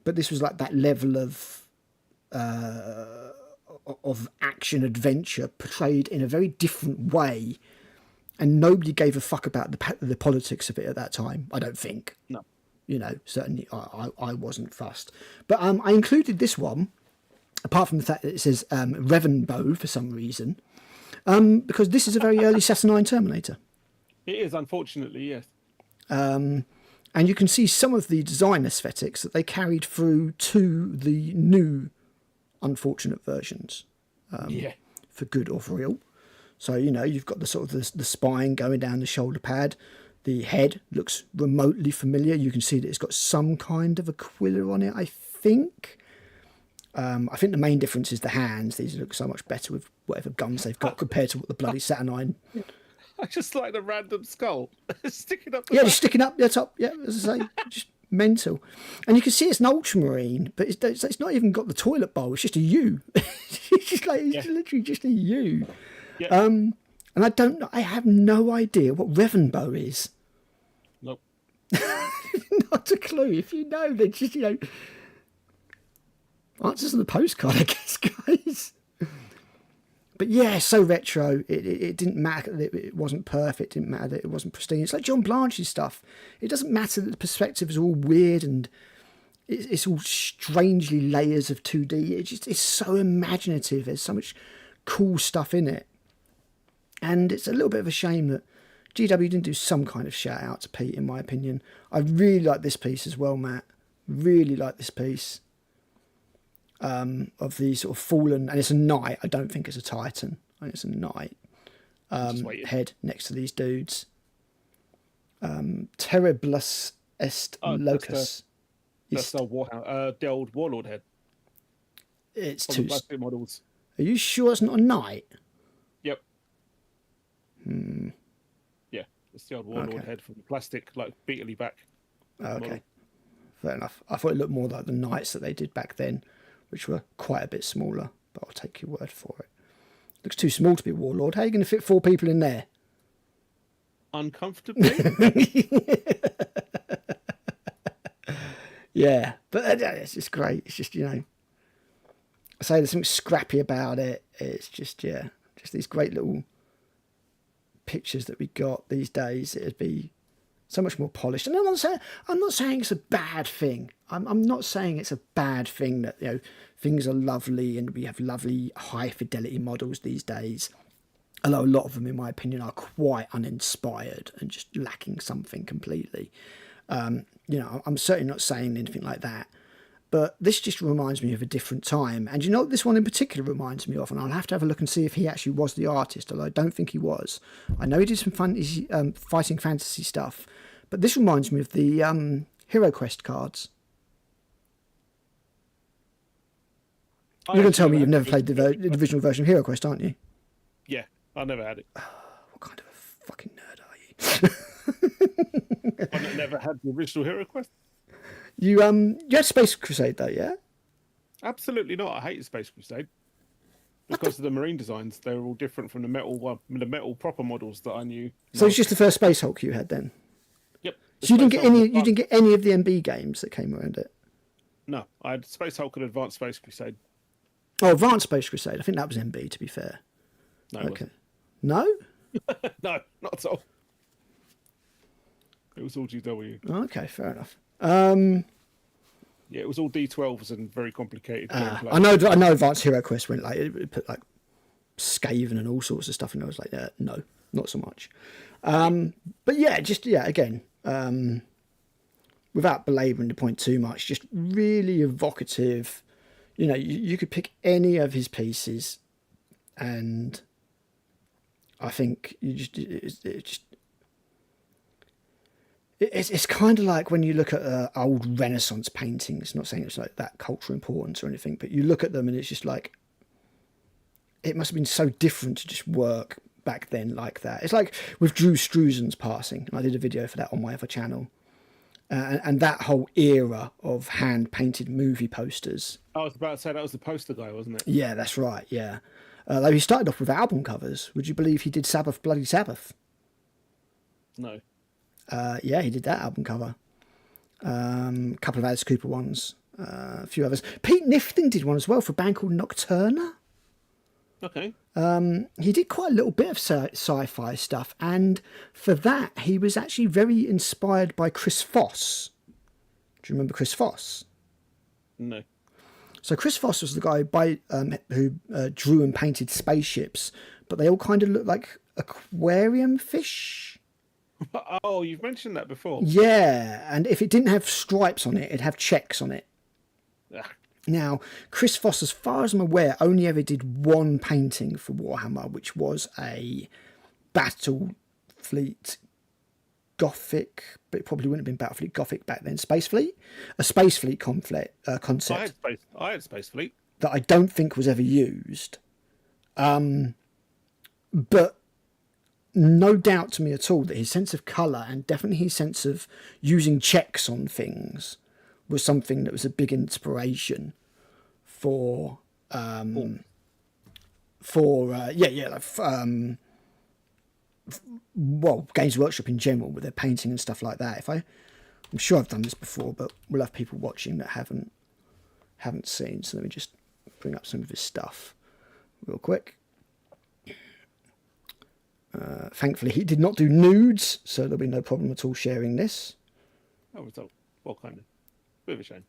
But this was like that level of action adventure portrayed in a very different way, and nobody gave a fuck about the politics of it at that time. I don't think. No. Certainly I wasn't fussed. But I included this one, apart from the fact that it says Revenbow for some reason, because this is a very early Saturnine Terminator. It is, unfortunately, yes. And you can see some of the design aesthetics that they carried through to the new unfortunate versions, for good or for ill. So, you've got the sort of the spine going down the shoulder pad. The head looks remotely familiar. You can see that it's got some kind of Aquila on it, I think. I think the main difference is the hands. These look so much better with whatever guns they've got compared to what the bloody Saturnine. I just like the random skull sticking up. Just sticking up the top. Yeah, as I say, just mental. And you can see it's an ultramarine, but it's not even got the toilet bowl. It's just a U. It's literally just a U. Yeah. And I have no idea what Revenbow is. Nope. Not a clue. If you know, then just, answers on the postcard, I guess, guys. But yeah, so retro. It didn't matter that it wasn't perfect. It didn't matter that it wasn't pristine. It's like John Blanche's stuff. It doesn't matter that the perspective is all weird and it's all strangely layers of 2D. It's so imaginative. There's so much cool stuff in it. And it's a little bit of a shame that GW didn't do some kind of shout out to Pete, in my opinion. I really like this piece as well, Matt. Really like this piece. Of the sort of fallen, and it's a knight. I don't think it's a titan. I think it's a knight. Head next to these dudes. Terriblus est locus. That's the old warlord head. It's two plastic models. Are you sure it's not a knight? Yep. Yeah, it's the old warlord head from the plastic, like beetly back. Okay, model. Fair enough. I thought it looked more like the knights that they did back then, which were quite a bit smaller, but I'll take your word for it. Looks too small to be a warlord. How are you going to fit 4 people in there? Uncomfortably. Yeah, but it's just great. It's just, I say there's something scrappy about it. It's just, just these great little pictures that we got these days. It'd be so much more polished. And I'm not saying it's a bad thing. I'm not saying it's a bad thing that, things are lovely and we have lovely high fidelity models these days. Although a lot of them, in my opinion, are quite uninspired and just lacking something completely. I'm certainly not saying anything like that. But this just reminds me of a different time. And you know what this one in particular reminds me of? And I'll have to have a look and see if he actually was the artist, although I don't think he was. I know he did some fighting fantasy stuff. But this reminds me of the Hero Quest cards. You're going to tell me you've never played the original version of Hero Quest, aren't you? Yeah, I never had it. What kind of a fucking nerd are you? I never had the original Hero Quest. You had Space Crusade though, yeah? Absolutely not. I hated Space Crusade because of the marine designs. They were all different from the metal proper models that I knew. So it's just the first Space Hulk you had then. Yep. So you didn't get any. You didn't get any of the MB games that came around it. No, I had Space Hulk and Advanced Space Crusade. Oh, Advanced Space Crusade. I think that was MB. To be fair. No. Okay. No. No, not at all. It was all GW. Okay, fair enough. Yeah, it was all D12s and very complicated. I know Advanced Hero Quest went like it put like Skaven and all sorts of stuff, and I was like, no, not so much. But yeah, again, without belabouring the point too much, just really evocative. You know, you could pick any of his pieces, and I think it's kind of like when you look at old Renaissance paintings. Not saying it's like that cultural importance or anything, but you look at them and it's just like it must have been so different to just work back then like that. It's like with Drew Struzan's passing. I did a video for that on my other channel, and that whole era of hand painted movie posters. I was about to say that was the poster guy, wasn't it? Yeah, that's right. Yeah, though he started off with album covers. Would you believe he did Sabbath Bloody Sabbath? No. Yeah, he did that album cover. A couple of Alice Cooper ones, a few others. Pete Knifton did one as well for a band called Nocturna. Okay. He did quite a little bit of sci-fi stuff, and for that he was actually very inspired by Chris Foss. Do you remember Chris Foss? No. So Chris Foss was the guy who drew and painted spaceships, but they all kind of look like aquarium fish. Oh, you've mentioned that before. Yeah, and if it didn't have stripes on it, it'd have checks on it. Ah. Now, Chris Foss, as far as I'm aware, only ever did one painting for Warhammer, which was a Battle Fleet Gothic, but it probably wouldn't have been Battle Fleet Gothic back then. Space Fleet? A Space Fleet concept. I had Space Fleet. That I don't think was ever used. But no doubt to me at all that his sense of colour and definitely his sense of using checks on things was something that was a big inspiration for Games Workshop in general with their painting and stuff like that. I'm sure I've done this before, but we'll have people watching that haven't seen. So let me just bring up some of his stuff real quick. Thankfully, he did not do nudes, so there'll be no problem at all sharing this. Oh, so what kind of? Bit of a shame.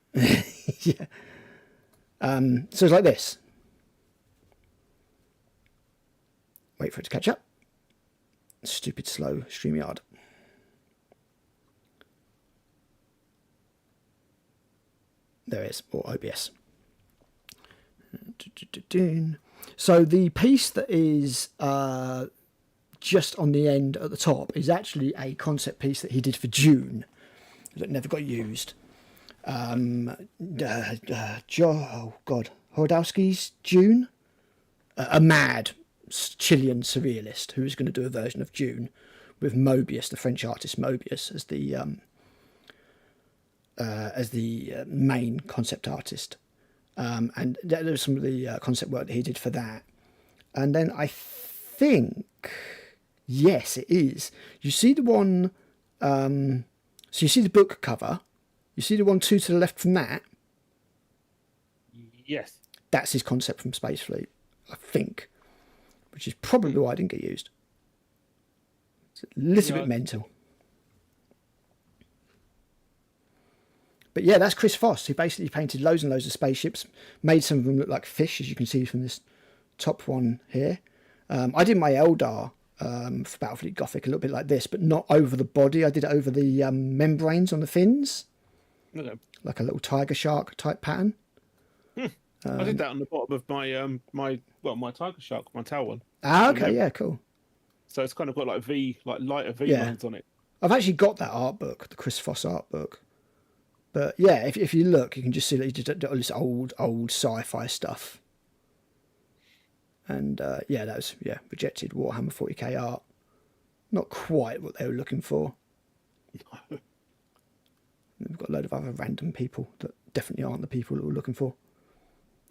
Yeah. So it's like this. Wait for it to catch up. Stupid slow StreamYard. There it is, or OBS. So the piece that is just on the end at the top is actually a concept piece that he did for Dune that never got used. Hodowski's Dune, a mad Chilean surrealist who was going to do a version of Dune with Mobius, the French artist Mobius, as the main concept artist. And there was some of the concept work that he did for that. And then I think, yes, it is. You see the one, so you see the book cover. You see the one two to the left from that? Yes. That's his concept from Space Fleet, I think. Which is probably why I didn't get used. It's a little bit mental. But yeah, that's Chris Foss. He basically painted loads and loads of spaceships, made some of them look like fish, as you can see from this top one here. I did my Eldar for Battlefleet Gothic a little bit like this, but not over the body. I did it over the membranes on the fins. Okay. like a little tiger shark type pattern. I did that on the bottom of my my tiger shark, my tail one. Ah, okay, yeah, cool. So it's kind of got like lighter V Yeah. lines on it. I've actually got that art book, the Chris Foss art book. But yeah, if you look, you can just see that he did all this old sci-fi stuff. And yeah, that was rejected Warhammer 40k art. Not quite what they were looking for. We've got a load of other random people that definitely aren't the people that we're looking for.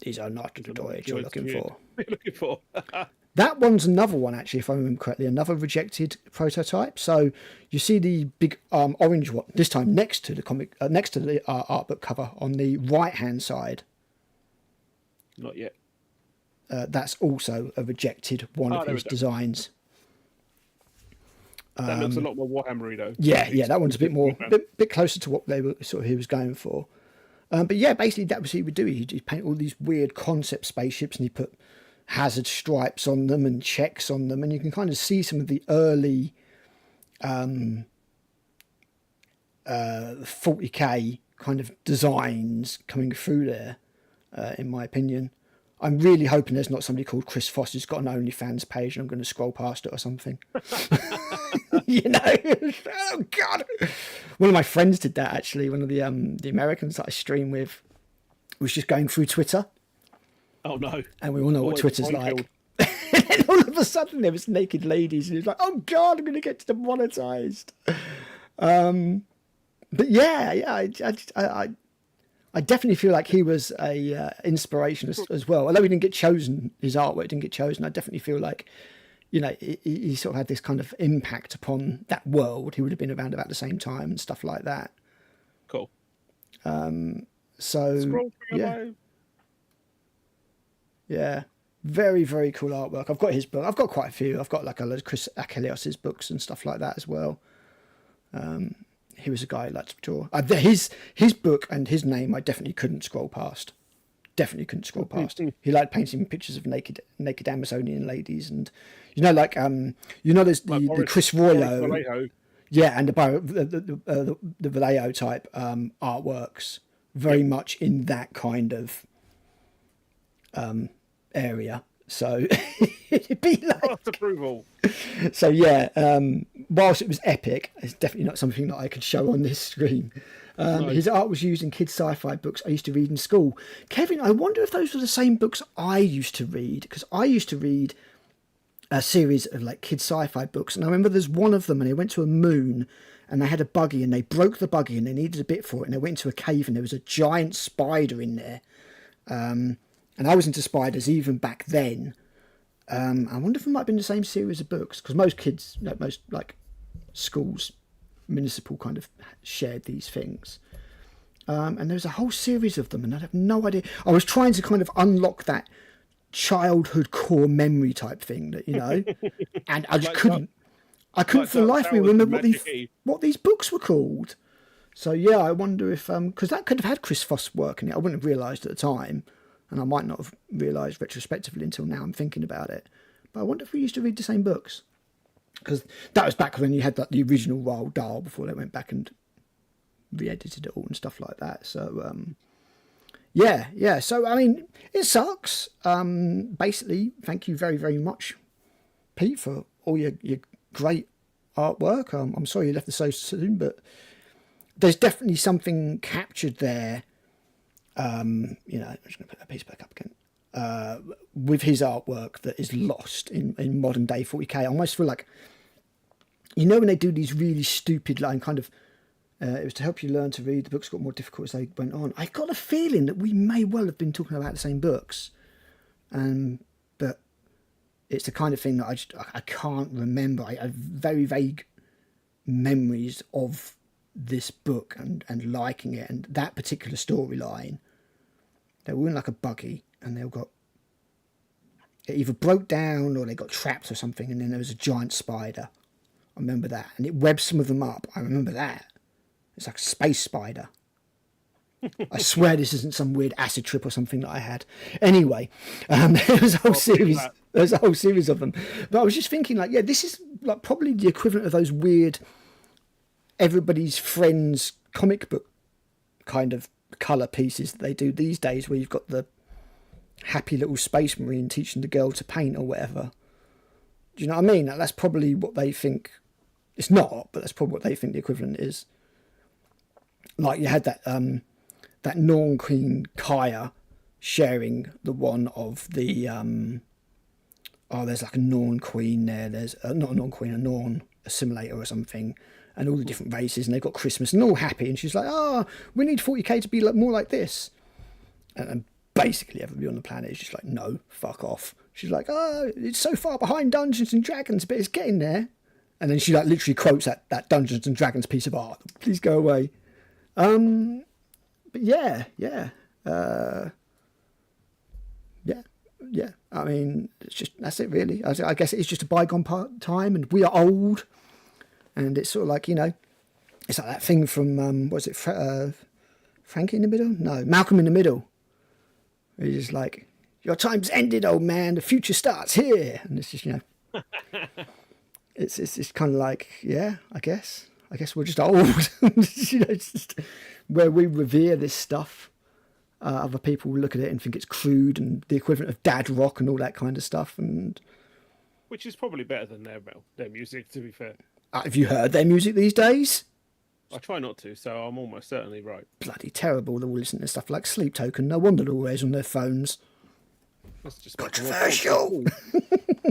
These are not the droids you're looking for. Looking for. That one's another one, actually, if I remember correctly, another rejected prototype. So you see the big orange one this time next to the comic, next to the art book cover on the right-hand side. Not yet. That's also a rejected one of his designs. That looks a lot more Warhammery though. Yeah, that one's a bit more, bit closer to what they were he was going for. But yeah, basically that was what he would do. He'd paint all these weird concept spaceships, and he put hazard stripes on them and checks on them, and you can kind of see some of the early 40k kind of designs coming through there. In my opinion, I'm really hoping there's not somebody called Chris Foss who's got an OnlyFans page and I'm going to scroll past it or something. You know, oh god! One of my friends did that actually. One of the Americans that I stream with was just going through Twitter. Oh no! And we all know what Twitter's like. And then all of a sudden there was naked ladies, and he was like, "Oh god, I'm going to get demonetized." But yeah, I definitely feel like he was a inspiration as well. Although he didn't get chosen, his artwork didn't get chosen. I definitely feel like, you know, he sort of had this kind of impact upon that world. He would have been around about the same time and stuff like that. Cool. So yeah, very, very cool artwork. I've got his book. I've got quite a few. I've got like a load of Chris Achilleos's books and stuff like that as well. He was a guy who liked to draw. His book and his name I definitely couldn't scroll past. Definitely couldn't scroll past. He liked painting pictures of naked Amazonian ladies, and you know, like you know, there's the Chris Royo, yeah, and the Vallejo type artworks, very much in that kind of area. So it'd be like approval. So yeah, whilst it was epic, it's definitely not something that I could show on this screen. His art was used in kids' sci-fi books I used to read in school. Kevin, I wonder if those were the same books I used to read, because I used to read a series of like kids' sci-fi books, and I remember there's one of them, and they went to a moon, and they had a buggy, and they broke the buggy, and they needed a bit for it, and they went into a cave, and there was a giant spider in there. And I was into spiders even back then. I wonder if it might have been the same series of books, because most kids, most like schools, municipal kind of shared these things. And there's a whole series of them, and I have no idea. I was trying to kind of unlock that childhood core memory type thing that, you know, and I just couldn't. I couldn't for the life of me remember what these books were called. So yeah, I wonder if because that could have had Chris Foss work in it. I wouldn't have realised at the time, and I might not have realised retrospectively until now I'm thinking about it. But I wonder if we used to read the same books, because that was back when you had like the original Roald Dahl before they went back and re-edited it all and stuff like that. So yeah. So I mean, it sucks. Basically, thank you very, very much, Pete, for all your great artwork. I'm sorry you left us so soon, but there's definitely something captured there. I'm just going to put that piece back up again. With his artwork that is lost in modern day 40k. I almost feel like, you know, when they do these really stupid line kind of, it was to help you learn to read. The books got more difficult as they went on. I got a feeling that we may well have been talking about the same books, but it's the kind of thing that I can't remember. I have very vague memories of this book and liking it, and that particular storyline. They were in like a buggy, and they all got, it either broke down or they got trapped or something, and then there was a giant spider. I remember that, and it webbed some of them up. I remember that. It's like a space spider. I swear this isn't some weird acid trip or something that I had. Anyway, there was a whole series. There's a whole series of them. But I was just thinking, like, yeah, this is like probably the equivalent of those weird Everybody's Friends comic book kind of colour pieces that they do these days, where you've got the happy little space marine teaching the girl to paint or whatever. Do you know what I mean? That's probably what they think. It's not, but that's probably what they think the equivalent is. Like you had that Norn Queen Kaya sharing the one of the there's like a Norn Queen there. There's not a Norn Queen, a Norn assimilator or something, and all the different races, and they've got Christmas and all happy. And she's like, we need 40k to be more like this. And basically everybody on the planet is just like, no, fuck off. She's like, it's so far behind Dungeons and Dragons, but it's getting there. And then she like literally quotes that Dungeons and Dragons piece of art. Please go away. But yeah. I mean, that's it really. I guess it's just a bygone time, and we are old. And it's sort of like, it's like that thing from was it Frankie in the Middle? No, Malcolm in the Middle. He's just like, your time's ended, old man. The future starts here. And it's just, it's kind of like, yeah, I guess we're just old. It's just where we revere this stuff. Other people look at it and think it's crude and the equivalent of dad rock and all that kind of stuff. And which is probably better than their music, to be fair. Have you heard their music these days? I try not to, so I'm almost certainly right. Bloody terrible. They're all listening to stuff like Sleep Token. No wonder they're always on their phones. That's just controversial.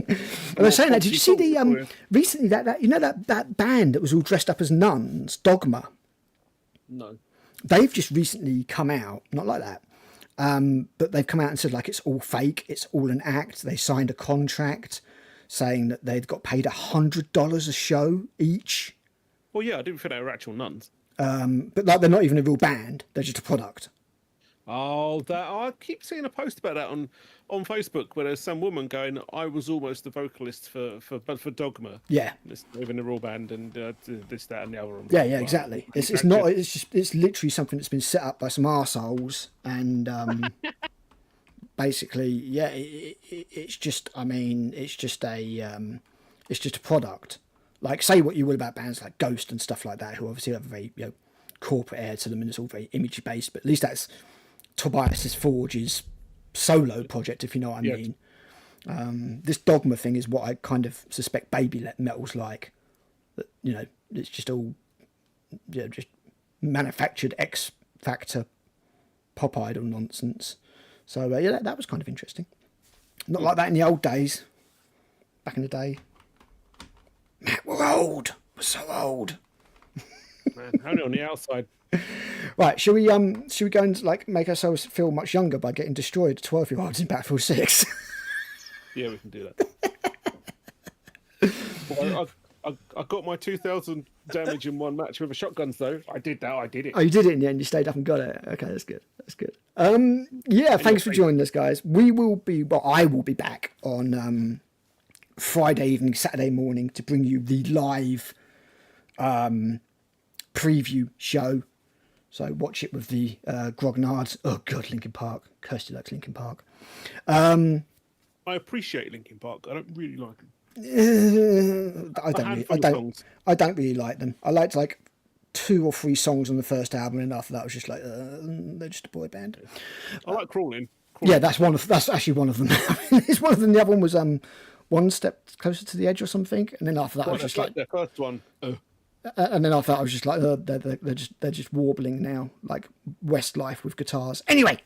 And I was saying that, did you see the recently that band that was all dressed up as nuns, Dogma? No. They've just recently come out, not like that, but they've come out and said like it's all fake, it's all an act. They signed a contract saying that they've got paid $100 a show each. Well, yeah, I didn't think they were actual nuns. But like they're not even a real band; they're just a product. Oh, I keep seeing a post about that on Facebook where there's some woman going, "I was almost the vocalist for Dogma." Yeah, it's not even a real band, and this, that, and the other. Yeah, exactly. It's not. It's literally something that's been set up by some arseholes, and basically, yeah, it's just. I mean, it's just a product. Like, say what you will about bands like Ghost and stuff like that, who obviously have a very corporate air to them, and it's all very image based. But at least that's Tobias Forge's solo project, if you know what I mean. This Dogma thing is what I kind of suspect baby metal's like. That it's just all just manufactured X Factor pop idol nonsense. So that was kind of interesting. Not like that in the old days. Back in the day. Matt, we're old. We're so old. Man, only on the outside. Right, should we go and like make ourselves feel much younger by getting destroyed 12-year-olds in Battlefield 6? Yeah, we can do that. Well, I got my 2,000 damage in one match with a shotguns though. I did it. Oh, you did it in the end. You stayed up and got it. Okay, that's good. Thanks for joining us, guys. I will be back on Friday evening, Saturday morning to bring you the live preview show. So watch it with the grognards. Oh god, Linkin Park. Kirsty likes Linkin Park. I appreciate Linkin Park. I don't really like them. I don't really like them. I liked like 2 or 3 songs on the first album, and after that I was just like, they're just a boy band. I like Crawling. Yeah, that's actually one of them. It's one of them. The other one was One Step Closer to the Edge or something, and then after that I was just like the first one. And then after that I was just like, they're just warbling now, like Westlife with guitars. Anyway,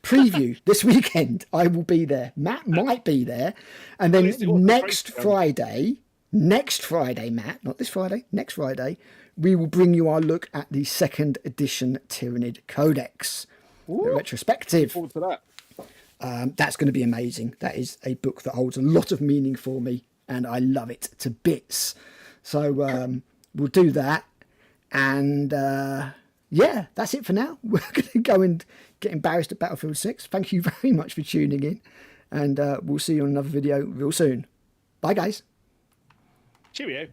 preview this weekend. I will be there. Matt might be there, and then next Friday, Matt, not this Friday, next Friday, we will bring you our look at the 2nd edition Tyranid Codex, the retrospective. Forward to that. That's going to be amazing. That is a book that holds a lot of meaning for me, and I love it to bits. So we'll do that, and that's it for now. We're going to go and get embarrassed at Battlefield 6. Thank you very much for tuning in, and we'll see you on another video real soon. Bye, guys. Cheerio.